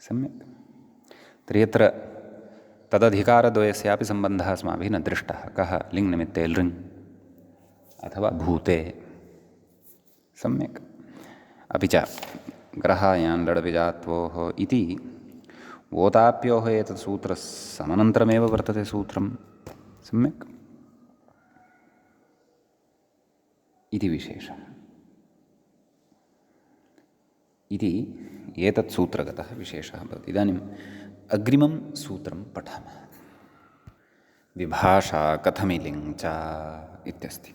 सम्यक्। तर्हि अत्र तदधिकारद्वयस्यापि सम्बन्धः अस्माभिः न दृष्टः। कः? लिङ्निमित्ते लृङ् अथवा भूते। सम्यक्। अपि च ग्रहायां लडविजात्वोः इति वोताप्योः एतत् सूत्रसमनन्तरमेव वर्तते सूत्रं। सम्यक् इति विशेषः। इति एतत् सूत्रगतः विशेषः भवति। इदानीम् अग्रिमं सूत्रं पठामः। विभाषा कथमि लिङ् च इत्यस्ति।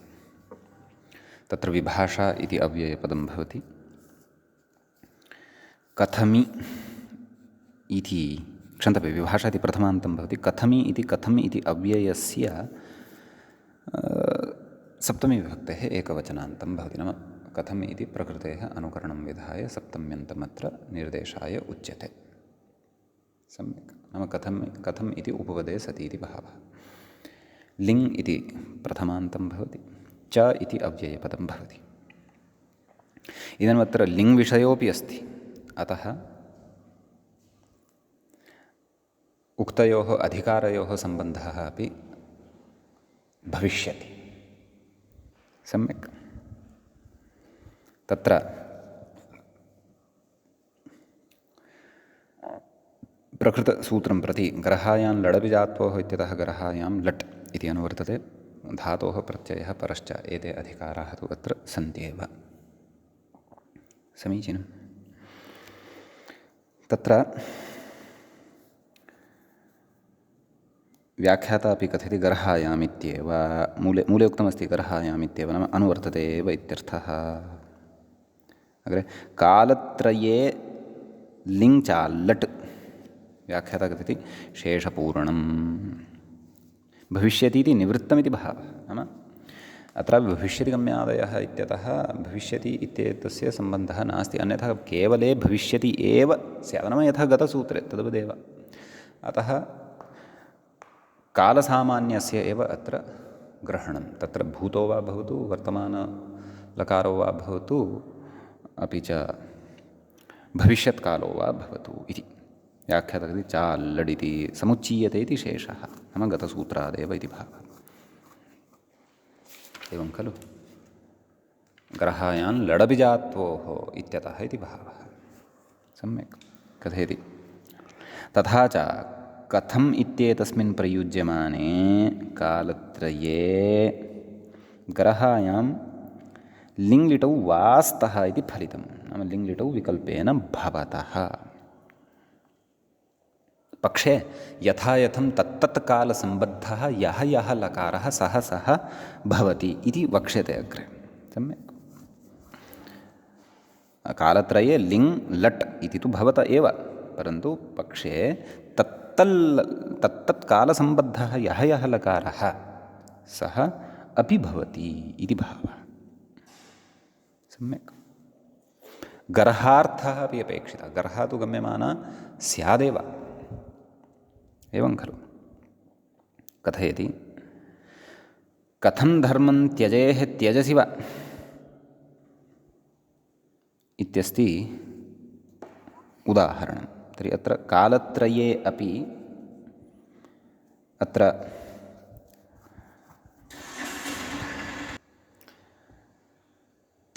तत्र विभाषा इति अव्ययपदं भवति। कथमि इति क्षन्तव्य, विभाषा इति प्रथमान्तं भवति। कथमि इति कथम् इति अव्ययस्य सप्तमीविभक्तेः एकवचनान्तं भवति। नाम कथम् इति प्रकृतेः अनुकरणं विधाय सप्तम्यन्तमत्र निर्देशाय उच्यते। सम्यक्। नाम कथम् इति उपपदे सति इति भावः। लिङ् इति प्रथमान्तं भवति, च इति अव्ययपदं भवति। इदानीम् अत्र लिङ् विषयोऽपि अस्ति। अतः उक्तयोः अधिकारयोः सम्बन्धः अपि भविष्यति। सम्यक्। तत्र प्रकृतसूत्रं प्रति गरहायां लडविजात्वोः इत्यतः गरहायां लट् इति अनुवर्तते। धातोः प्रत्ययः परश्च एते अधिकाराः तु अत्र सन्त्येव। समीचीनं। तत्र व्याख्याता अपि कथयति गरहायामित्येव। मूले उक्तमस्ति गरहायामित्येव, नाम अनुवर्तते एव इत्यर्थः। अग्रे कालत्रये लिङ् च लट् व्याख्याता कथयति शेषपूर्णं भविष्यति इति निवृत्तमिति भावः। नाम अत्र भविष्यतिगम्यादयः इत्यतः भविष्यति इत्येतस्य सम्बन्धः नास्ति। अन्यथा केवले भविष्यति एव स्यात्, नाम यथा गतसूत्रे तद्वदेव। अतः कालसामान्यस्य एव अत्र ग्रहणं। तत्र भूतो वा भवतु, वर्तमानलकारो वा भवतु, अपि च भविष्यत्कालो वा भवतु इति व्याख्याता कथयति। चाल्लड् इति समुच्चीयते इति शेषः, नाम गतसूत्रादेव इति भावः। एवं खलु। ग्रहायां लडबिजात्वोः इत्यतः इति भावः। सम्यक् कथयति। तथा च कथम् इत्येतस्मिन् प्रयुज्यमाने कालत्रये ग्रहायां लिङ्लिटौ वा स्तः इति फलितं। नाम लिङ्लिटौ विकल्पेन भवतः पक्षे यथा यथं तत्तत् कालसम्बद्धः यः यः लकारः सः सः भवति इति वक्ष्यते अग्रे। सम्यक्। कालत्रये लिङ् लट् इति तु भवत एव, परन्तु पक्षे तत्तत् कालसम्बद्धः यः यः लकारः सः अपि भवति इति भावः। सम्यक्। गर्हार्थः अपि अपेक्षितः। गर्हा तु गम्यमाना स्यादेव। एवं खलु। कथयति कथं धर्मं त्यजेः त्यजसि वा इत्यस्ति उदाहरणं। तर्हि अत्र कालत्रये अपि अत्र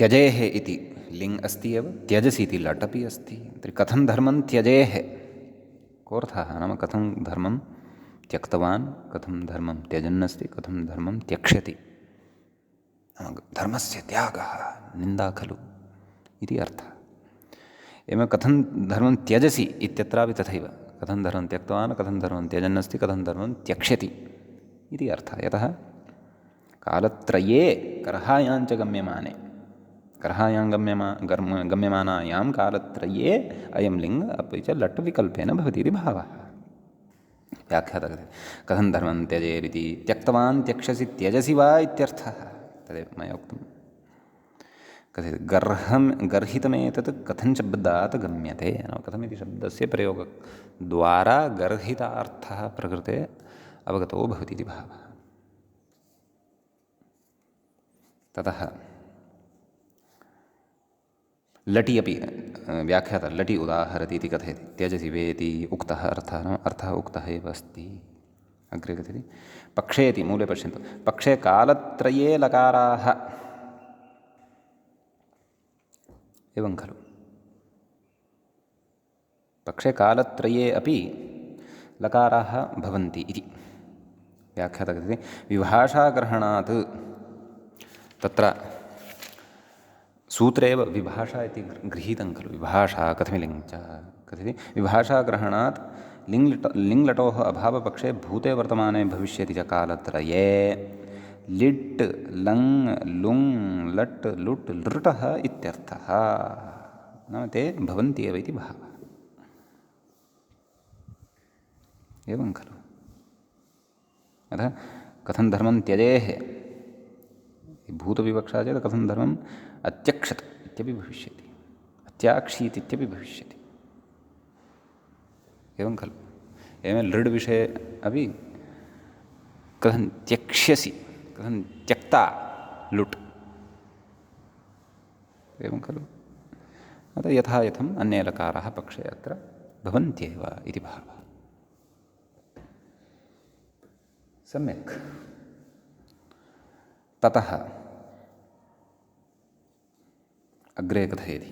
त्यजेः इति लिङ् अस्ति एव, त्यजसि इति लट् अपि अस्ति। तर्हि कथं धर्मं त्यजेः कोऽर्थः नाम कथं धर्मं त्यक्तवान्, कथं धर्मं त्यजन्नस्ति, कथं धर्मं त्यक्ष्यति, धर्मस्य त्यागः निन्दा खलु इति अर्थः। एवं कथं धर्मं त्यजसि इत्यत्रापि तथैव, कथं धर्मं त्यक्तवान्, कथं धर्मं त्यजन्नस्ति, कथं धर्मं त्यक्ष्यति इति अर्थः। यतः कालत्रये कर्हायाञ्च गम्यमाने, कर्हायां गम्यमानायां कालत्रये अयं लिङ् अपि च लट् विकल्पेन भवति इति भावः। व्याख्यातः कथं धर्मं त्यजेरिति, त्यक्तवान् त्यक्ष्यसि त्यजसि वा इत्यर्थः। तदेव मया उक्तं। कथयति गर्हितमेतत् कथं शब्दात् गम्यते, नाम कथमिति शब्दस्य प्रयोगद्वारा गर्हितार्थः प्रकृते अवगतो भवति इति भावः। ततः लटि अपि व्याख्यातः लटि उदाहरति इति कथयति। त्यजसि वेति उक्तः अर्थः, नाम अर्थः उक्तः एव अस्ति। अग्रे कथयति पक्षे इति, मूले पश्यन्तु, पक्षे कालत्रये लकाराः, एवं खलु पक्षे कालत्रये अपि लकाराः भवन्ति इति व्याख्यातः कथयति। विभाषाग्रहणात्, तत्र सूत्रे एव विभाषा इति गृहीतं खलु, विभाषा कथमिलिङ् च कथयति। विभाषाग्रहणात् लिङ्लटोः अभावपक्षे भूते वर्तमाने भविष्यति च कालत्रये लिट् लङ् लुङ् लट् लुट् लृटः इत्यर्थः, नाम ते भवन्ति एव इति भावः। एवं खलु। अतः कथं धर्मं त्यजेः, भूतविवक्षा चेत् कथं धर्मम् अत्यक्षत इत्यपि भविष्यति, अत्याक्षीत् इत्यपि भविष्यति। एवं खलु। एवं लृड् विषये अपि कथं त्यक्ष्यसि, कथं त्यक्ता लुट्, एवं खलु। अतः यथा यथम् अन्ये लकाराः पक्षे अत्र भवन्त्येव इति भावः। सम्यक्। ततः अग्रे कथयति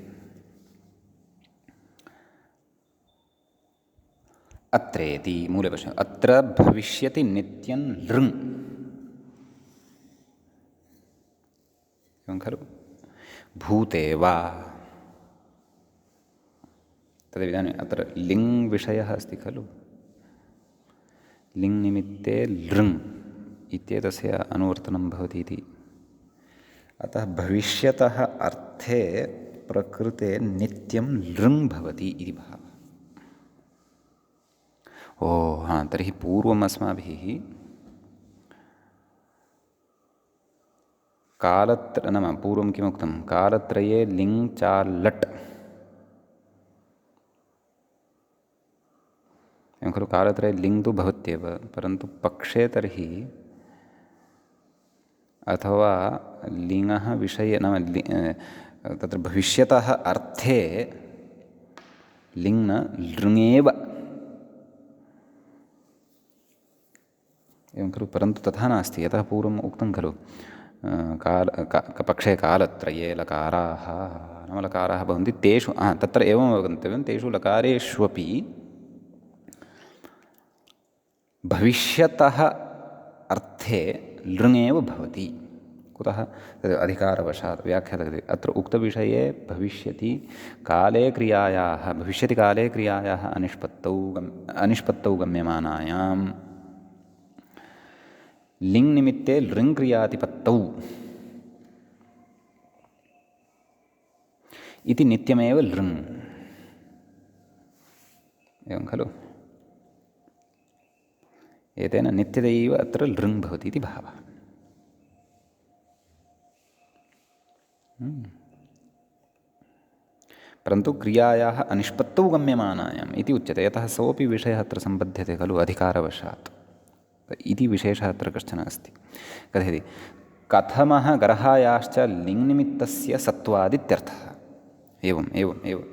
अत्रेति, मूले पश्य, अत्र भविष्यति नित्यं लृङ्, एवं खलु। भूते वा, तदेव इदानीम् अत्र लिङ् विषयः अस्ति खलु, लिङ् निमित्ते लृङ् इत्येतस्य अनुवर्तनं भवति इति। अतः भविष्यतः अर्थे प्रकृते नित्यं लृङ् भवति इति भावः। ओ हाँ, तर्हि पूर्वम् अस्माभिः नाम पूर्वं किमुक्तं, कालत्रये लिङ् चार् लट्, एवं खलु। कालत्रये लिङ् तु भवत्येव, परन्तु पक्षे तर्हि अथवा लिङ्गः विषये नाम तत्र भविष्यतः अर्थे लिङ् न लृङ्गेव, एवं खलु। परन्तु तथा नास्ति, यतः पूर्वम् उक्तं खलु पक्षे कालत्रये लकाराः, नाम लकाराः भवन्ति तेषु, तत्र एवम् अवगन्तव्यं, तेषु लकारेष्वपि भविष्यतः अर्थे लृङ्गेव भवति। कुतः? अधिकारवशात्। व्याख्यातः अत्र उक्तविषये भविष्यति काले क्रियायाः, भविष्यति काले क्रियायाः अनिष्पत्तौ गम्यमानायां लिङ् निमित्ते लृङ् क्रियातिपत्तौ इति नित्यमेव लृङ्, एवं खलु। एतेन नित्यदैव अत्र लृङ् भवति इति भावः। परन्तु क्रियायाः अनिष्पत्तौ गम्यमानायाम् इति उच्यते, यतः सोऽपि विषयः अत्र सम्बध्यते खलु अधिकारवशात् इति विशेषः अत्र कश्चन अस्ति। कथयति कथमः गर्हायाश्च लिङ् निमित्तस्य सत्त्वादित्यर्थः। एवम् एवम् एवं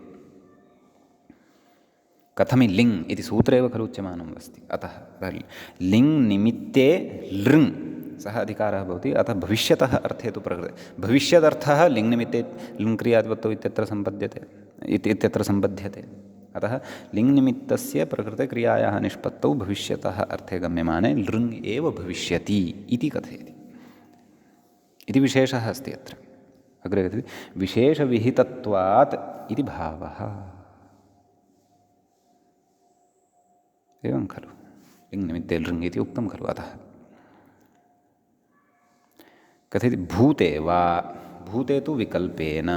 कथमि लिङ् इति सूत्रे एव खलु उच्यमानम् अस्ति। अतः लिङ् निमित्ते लृङ् सः अधिकारः भवति। अतः भविष्यतः अर्थे तु प्रकृते भविष्यदर्थः लिङ्निमित्ते लिङ्क्रियादिपत्तौ इत्यत्र सम्बध्यते। अतः लिङ्निमित्तस्य प्रकृतक्रियायाः निष्पत्तौ भविष्यतः अर्थे गम्यमाने लृङ् एव भविष्यति इति कथयति। इति विशेषः अस्ति अत्र। अग्रे कथयति विशेषविहितत्वात् इति भावः। एवं खलु लिङ्निमित्ते लृङ् इति उक्तं खलु। अतः कथयति भूते वा, भूते तु विकल्पेन,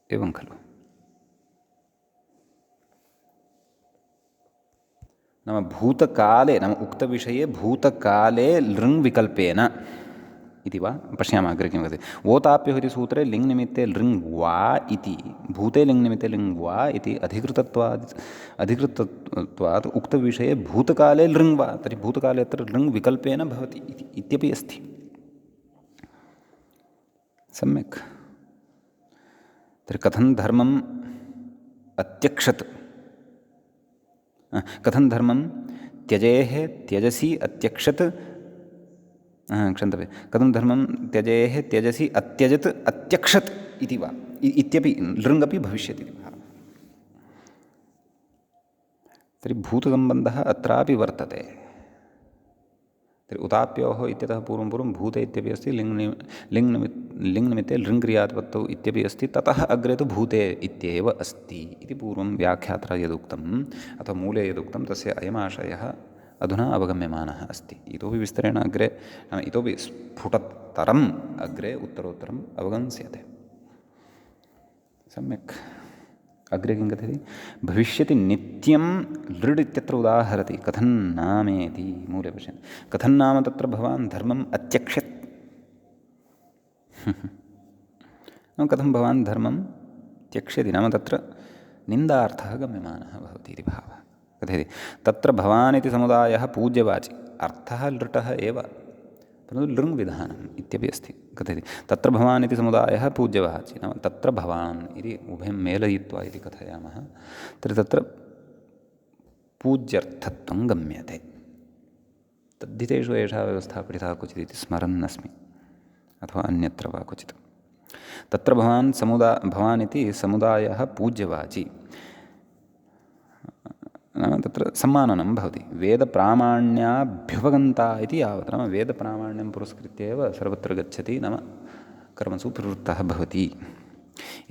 एवं खलु। नाम भूतकाले, नाम उक्तविषये भूतकाले लृङ् विकल्पेन इति वा पश्यामः अग्रे किं वदति। वोताप्योः इति सूत्रे लिङ्निमित्ते लृङ् वा इति, भूते लिङ्निमित्ते लृङ् वा इति अधिकृतत्वात् उक्तविषये भूतकाले लृङ् वा, तर्हि भूतकाले अत्र लृङ् विकल्पेन भवति इत्यपि अस्ति। सम्यक्। तर्हि कथं धर्मम् अत्यक्षत्, कथं धर्मं त्यजेः त्यजसि अत्यक्षत्, क्षन्तव्यं, कथं धर्मं त्यजेः त्यजसि अत्यजत् अत्यक्षत् इति वा इत्यपि लृङ्गपि भविष्यति इति भावः। तर्हि भूतसम्बन्धः अत्रापि वर्तते। तर्हि उताप्योः इत्यतः पूर्वं भूते इत्यपि अस्ति, लिङ्निमित्ते लृङ्क्रियात्पत्तौ इत्यपि अस्ति, ततः अग्रे तु भूते इत्येव अस्ति इति पूर्वं व्याख्यात्रा यदुक्तम् अथवा मूले यदुक्तं तस्य अयमाशयः अधुना अवगम्यमानः अस्ति। इतोपि विस्तरेण अग्रे, नाम इतोपि स्फुटतरम् अग्रे उत्तरोत्तरम् अवगम्स्यते। सम्यक्। अग्रे किं कथयति, भविष्यति नित्यं लृड् इत्यत्र उदाहरति। कथं नामेति मूले पश्यन्ति। कथं नाम तत्र भवान् धर्मम् अत्यक्षत्, कथं भवान् धर्मं त्यक्ष्यति, नाम तत्र निन्दार्थः गम्यमानः भवति इति भावः। कथयति तत्र भवान् इति समुदायः पूज्यवाचि, अर्थः लृटः एव परन्तु लृङ् विधानम् इत्यपि अस्ति। कथयति तत्र भवान् इति समुदायः पूज्यवाचि, नाम तत्र भवान् इति उभयं मेलयित्वा इति कथयामः तर्हि तत्र पूज्यर्थत्वं गम्यते। तद्धितेषु एषा व्यवस्था पठिता क्वचित् इति स्मरन् अस्मि, अथवा अन्यत्र वा क्वचित्। तत्र भवान् इति समुदायः पूज्यवाचि, नाम तत्र सम्माननं भवति। वेदप्रामाण्याभ्युपगन्ता इति यावत्, नाम वेदप्रामाण्यं पुरस्कृत्य एव सर्वत्र गच्छति, नाम कर्मसु प्रवृत्तः भवति।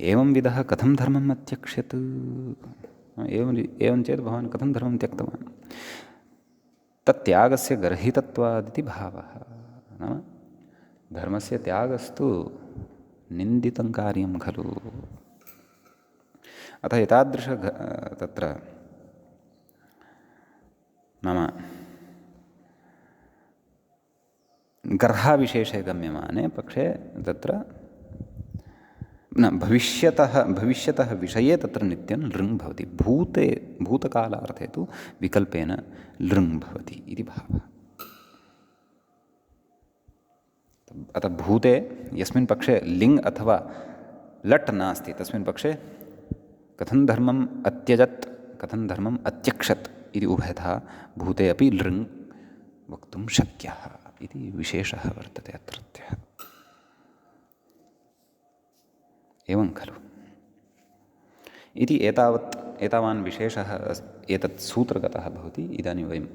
एवंविधः कथं धर्मम् अत्यक्ष्यत्, एवं चेत् भवान् कथं धर्मं त्यक्तवान्, तत्यागस्य गर्हितत्वादिति भावः। नाम धर्मस्य त्यागस्तु निन्दितं कार्यं खलु। अतः एतादृश तत्र नाम गर्हाविशेषे गम्यमाने पक्षे तत्र न भविष्यतः विषये तत्र नित्यं लृङ् भवति। भूतकालार्थे तु विकल्पेन लृङ् भवति इति भावः। अतः भूते यस्मिन् पक्षे लिङ् अथवा लट् नास्ति तस्मिन् पक्षे कथं धर्मम् अत्यजत्, कथं धर्मम् अत्यक्षत् इति उभयथा भूते अपि लृङ् वक्तुं शक्यः इति विशेषः वर्तते अत्रत्यः। एवं खलु। इति एतावान् विशेषः एतत् सूत्रगतः भवति। इदानीं वयम्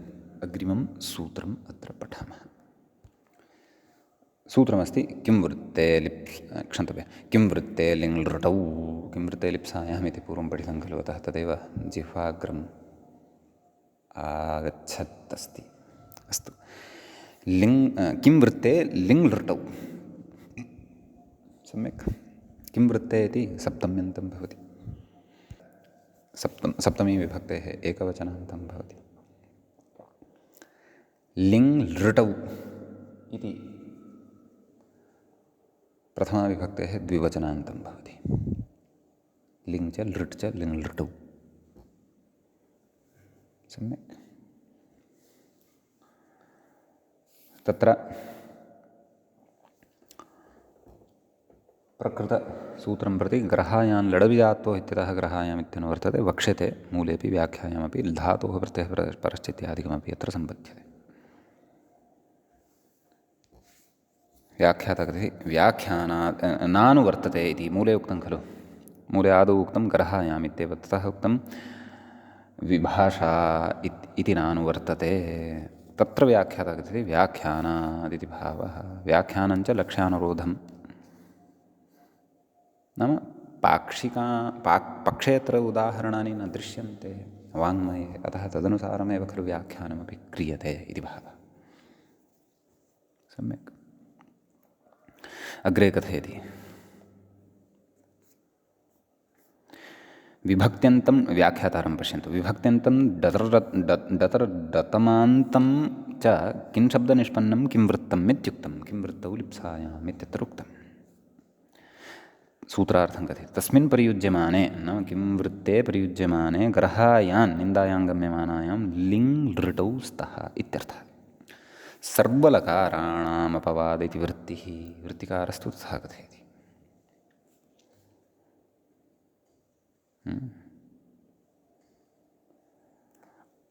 अग्रिमं सूत्रम् अत्र पठामः। सूत्रमस्ति किं वृत्ते किं वृत्ते लिङ् लृटौ, किं वृत्ते लिप्सायाम् इति पूर्वं पठितं खलु, अतः तदेव जिह्वाग्रम् आगच्छत् अस्ति। अस्तु, किं वृत्ते लिङ् लृटौ, सम्यक्। किं वृत्ते इति सप्तम्यन्तं भवति, सप्तमी विभक्तेः एकवचनान्तं भवति। लिङ् लृटौ इति प्रथमाविभक्तेः द्विवचनान्तं भवति। लिङ् च लृट् च लिङ् लृटौ, सम्यक्। तत्र प्रकृतसूत्रं प्रति ग्रहायान् लडविजातो इत्यतः ग्रहायाम् इत्यनुवर्तते वक्ष्यते मूलेपि व्याख्यायामपि धातोः प्रत्ययः परश्चित्यादिकमपि अत्र सम्पद्यते। व्याख्याता कथयति व्याख्यानात् नानुवर्तते इति मूले उक्तं खलु, मूले आदौ उक्तं ग्रहायाम् इत्येव, ततः उक्तं विभाषा इति नानुवर्तते। तत्र व्याख्याता कथयति व्याख्यानादिति भावः। व्याख्यानञ्च लक्ष्यानुरोधं नाम पक्षे अत्र उदाहरणानि न दृश्यन्ते वाङ्मये, अतः तदनुसारमेव खलु व्याख्यानमपि क्रियते इति भावः। सम्यक्। अग्रे कथयति विभक्त्यन्तं व्याख्यातारं पश्यन्तु। विभक्त्यन्तं डतर्डतमान्तं च किं शब्दनिष्पन्नं किं वृत्तम् इत्युक्तं, किं वृत्तौ लिप्सायाम् इत्यत्र उक्तम्। सूत्रार्थं कथयति तस्मिन् प्रयुज्यमाने नाम किं वृत्ते प्रयुज्यमाने ग्रहायान् निन्दायां गम्यमानायां लिङ् लृटौ स्तः इत्यर्थः। सर्वलकाराणामपवाद इति वृत्तिः, वृत्तिकारस्तु तथा कथयति।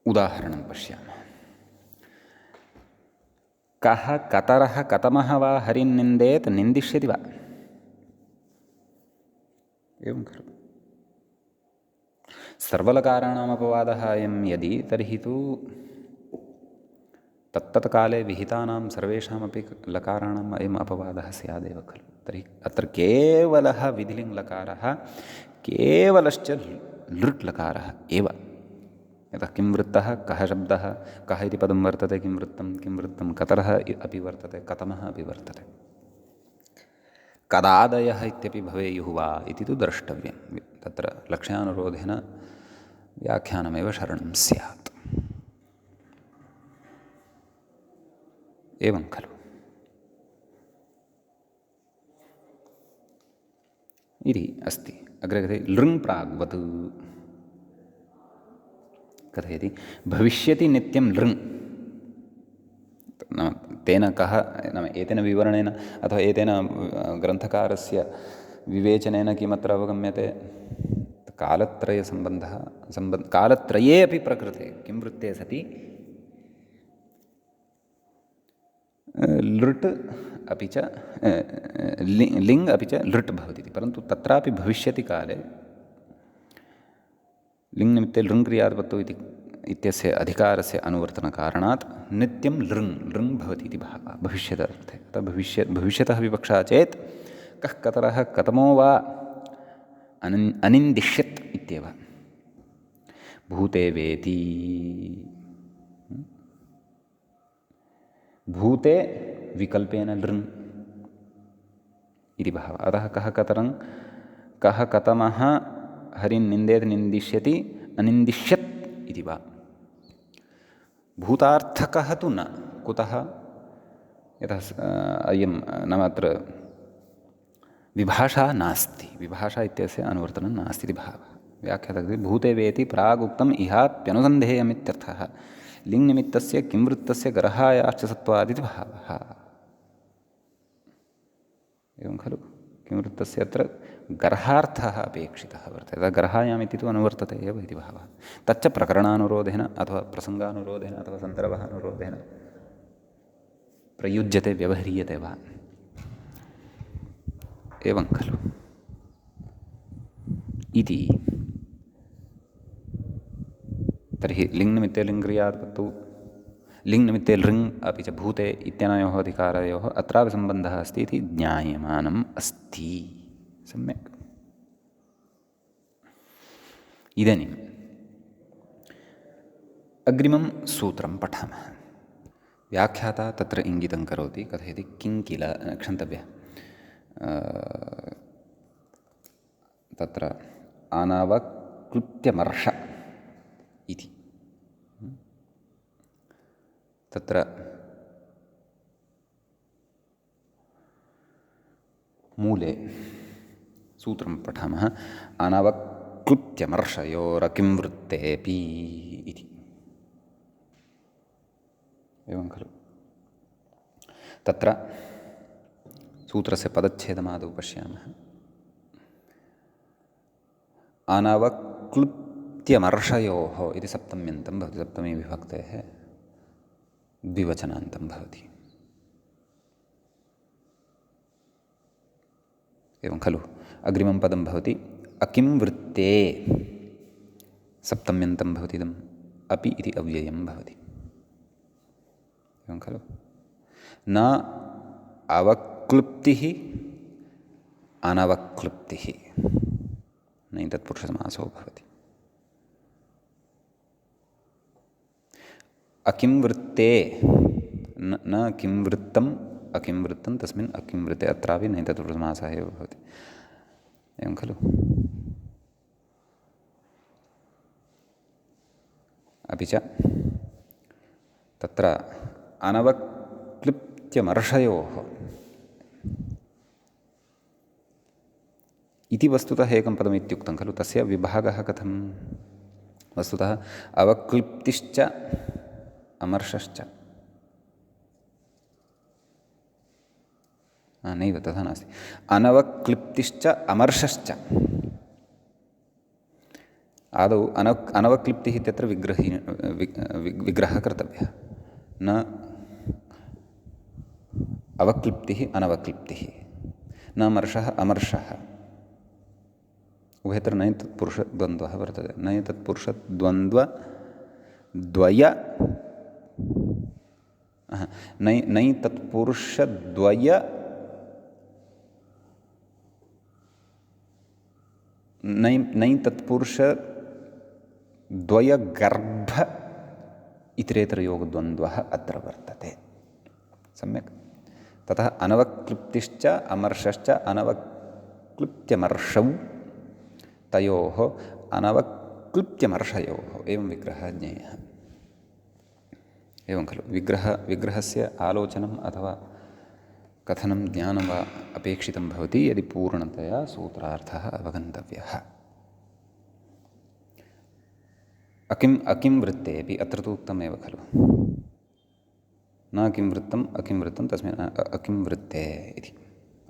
उदाहरणं पश्यामः। कः कतरः कतमः वा हरिं निन्देत् निन्दिष्यति वा, एवं खलु। सर्वलकाराणामपवादः अयं यदि, तर्हि तु तत्तत् काले विहितानां सर्वेषामपि लकाराणाम् अयम् अपवादः स्यादेव खलु। तर्हि अत्र केवलः विधिलिङ्लकारः, केवलश्च लृट् लकारः एव। यतः किं वृत्तः, कः शब्दः, कः इति पदं वर्तते, किं वृत्तं, कतरः अपि वर्तते, कतमः अपि वर्तते। कदादयः इत्यपि भवेयुः वा इति तु द्रष्टव्यं। तत्र लक्ष्यानुरोधेन व्याख्यानमेव शरणं स्यात्, एवं खलु। इति अस्ति। अग्रे कथयति लृङ् प्राग्वत् कथयति भविष्यति नित्यं लृङ्। नाम तेन कः, नाम एतेन विवरणेन अथवा एतेन ग्रन्थकारस्य विवेचनेन किमत्र अवगम्यते, कालत्रयसम्बन्धः कालत्रये अपि प्रकृते किं वृत्ते सति लृट् अपि च लिङ् अपि च लृट् भवति इति। परन्तु तत्रापि भविष्यति काले लिङ् निमित्ते लृङ् क्रियात्पत्तौ इत्यस्य अधिकारस्य अनुवर्तनकारणात् नित्यं लृङ् भवति इति भावः भविष्यदर्थे। अतः भविष्यतः विवक्षा चेत् कः कतरः कतमो वा अनिन्दिष्यत् इत्येव। भूते वेति, भूते विकल्पेन लृङ् इति भावः। अतः कः कतमः हरिं निन्देत् निन्दिष्यति अनिन्दिष्यत् इति वा। भूतार्थकः तु न, कुतः, यतः अयं नाम अत्र विभाषा नास्ति, विभाषा इत्यस्य अनुवर्तनं नास्ति इति भावः। व्याख्यातः भूते वेति प्रागुक्तम् इहाप्यनुसन्धेयमित्यर्थः। लिङ् निमित्तस्य किं वृत्तस्य ग्रहायाश्च सत्त्वादिति भावः, एवं खलु। किं वृत्तस्य अत्र गर्हार्थः अपेक्षितः वर्तते, तदा ग्रहायाम् इति तु अनुवर्तते एव इति भावः। तच्च प्रकरणानुरोधेन अथवा प्रसङ्गानुरोधेन अथवा सन्दर्भानुरोधेन प्रयुज्यते, व्यवह्रियते वा, एवं खलु इति। तर्हि लिङ् निमित्ते लिङ्क्रियात्पत्तौ लिङ् निमित्ते लृङ् अपि च भूते इत्यनयोः अधिकारयोः अत्रापि सम्बन्धः अस्ति इति ज्ञायमानम् अस्ति। सम्यक्। इदानीम् अग्रिमं सूत्रं पठामः। व्याख्याता तत्र इङ्गितं करोति, कथयति किं किल, क्षन्तव्यः, तत्र अनवक्लृत्यमर्ष इति। तत्र मूले सूत्रं पठामः, अनवक्लृत्यमर्षयोरकिं वृत्तेऽपि इति, एवं खलु। तत्र सूत्रस्य पदच्छेदमादौ पश्यामः। अनवक्लृप्त्यमर्षयोः इति सप्तम्यन्तं भवति, सप्तमी विभक्तेः द्विवचनान्तं भवति। एवं खलु। अग्रिमं पदं भवति अकिं वृत्ते, सप्तम्यन्तं भवति इदम्, अपि इति अव्ययं भवति। एवं खलु। न अवक्लृप्तिः अनवक्लृप्तिः, न तत्पुरुषसमासो भवति। अकिं वृत्ते न किं वृत्तम् अकिं वृत्तं, तस्मिन् अकिं वृत्ते, अत्रापि न तत्पुरुषसमासः एव भवति। एवं खलु। अपि च तत्र अनवक्लृप्त्यमर्षयोः इति वस्तुतः एकं पदमित्युक्तं खलु। तस्य विभागः कथं? वस्तुतः अवक्लृप्तिश्च अमर्षश्च, नैव तथा नास्ति, अनवक्लृप्तिश्च अमर्षश्च। आदौ अनवक्लृप्तिः इत्यत्र विग्रहः कर्तव्यः, न अवक्लृप्तिः अनवक्लृप्तिः, न मर्षः अमर्षः। उभयत्र नञ् तत्पुरुषद्वन्द्वः वर्तते। नञ् तत्पुरुषद्वन्द्वद्वय नञ् तत्पुरुषद्वय नञ् तत्पुरुषद्वयगर्भ इतरेतरयोगद्वन्द्वः अत्र वर्तते। सम्यक्। ततः अनवक्लृप्तिश्च अमर्षश्च अनवक्लृप्त्यमर्षौ, तयोः अनवक्लृप्त्यमर्षयोः, एवं विग्रहः ज्ञेयः। एवं खलु। विग्रहस्य आलोचनम् अथवा कथनं ज्ञानं वा अपेक्षितं भवति यदि पूर्णतया सूत्रार्थः अवगन्तव्यः। अकिं वृत्तेऽपि अत्र तु उक्तमेव खलु। न किं वृत्तम् अकिं वृत्तं, तस्मिन् अकिं वृत्ते इति।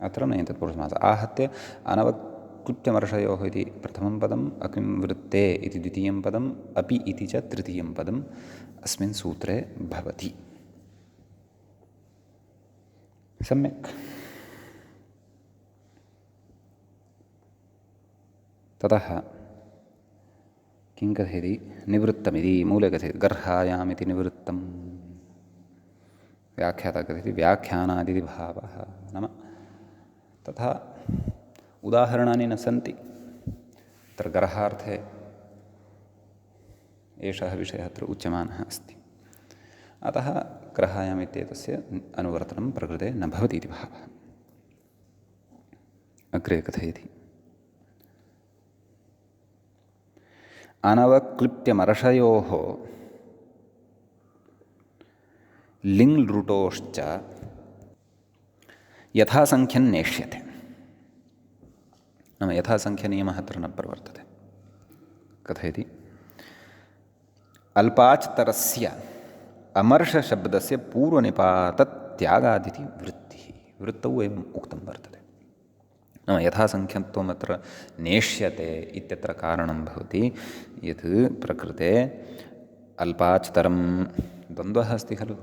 अत्र न तत्पुरुषसमासः। आहत्य अनवक्लृप्त्यमर्षयोः इति प्रथमं पदम्, अकिं वृत्ते इति द्वितीयं पदम्, अपि इति च तृतीयं पदम् अस्मिन् सूत्रे भवति। सम्यक्। ततः किं कथयति? निवृत्तमिति मूले कथयति गर्हायामिति निवृत्तं। व्याख्याता कथयति व्याख्यानादिति भावः। नाम तथा उदाहरणानि न सन्ति। तत्र गर्हार्थे एषः विषयः अत्र उच्यमानः अस्ति। अतः ग्रहायाम् इत्येतस्य अनुवर्तनं प्रकृते न भवति इति भावः। अग्रे कथयति अनवक्लृप्त्यमर्षयोः लिङ् लृटोश्च यथासङ्ख्यं नेष्यते। नाम यथासङ्ख्यनियमः अत्र न प्रवर्तते। कथयति अल्पाच्तरस्य अमर्षशब्दस्य पूर्वनिपातत्यागादिति वृत्तिः। वृत्तौ एवम् उक्तं वर्तते। नाम यथासङ्ख्यत्वम् अत्र नेष्यते इत्यत्र कारणं भवति यत् प्रकृते अल्पाच्तरं द्वन्द्वः अस्ति खलु।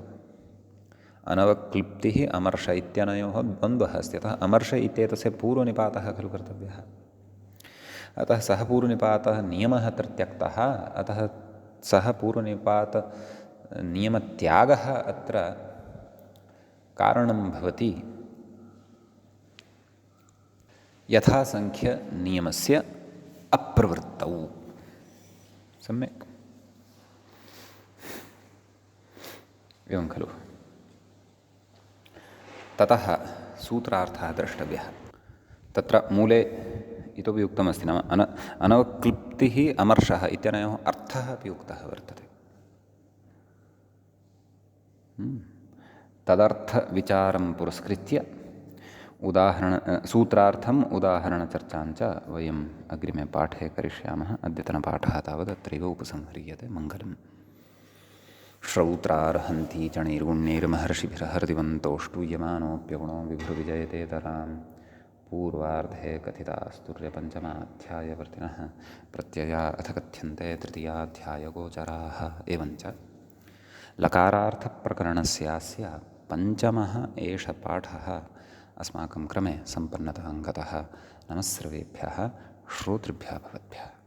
अनवक्लृप्तिः अमर्ष इत्यनयोः द्वन्द्वः अस्ति। अतः अमर्ष इत्येतस्य पूर्वनिपातः खलु कर्तव्यः। अतः सः पूर्वनिपातः नियमः अत्र त्यक्तः। अतः सः पूर्वनिपातनियमत्यागः अत्र कारणं भवति यथासङ्ख्यनियमस्य अप्रवृत्तौ। सम्यक्। एवं खलु। ततः सूत्रार्थः द्रष्टव्यः। तत्र मूले इतोपि उक्तमस्ति, नाम अनवक्लृप्तिः अमर्षः इत्यनयोः अर्थः अपि उक्तः वर्तते। तदर्थविचारं पुरस्कृत्य सूत्रार्थम् उदाहरणचर्चां च वयम् अग्रिमे पाठे करिष्यामः। अद्यतनपाठः तावत् अत्रैव उपसंह्रियते। मङ्गलम्। श्रौत्रार्हन्ति च नैर्गुण्यैर्महर्षिभिर्हृदिवन्तोऽष्टूयमानोऽप्यगुणो विभुर्विजयते तराम् पूर्वार्धे कथितास्तुर्यपञ्चमाध्यायवर्तिनः प्रत्यया अथ कथ्यन्ते तृतीयाध्यायगोचराः। एवञ्च लकारार्थप्रकरणस्यास्य पञ्चमः एष पाठः अस्माकं क्रमे सम्पन्नतां गतः। नमः सर्वेभ्यः श्रोतृभ्यः भवद्भ्यः।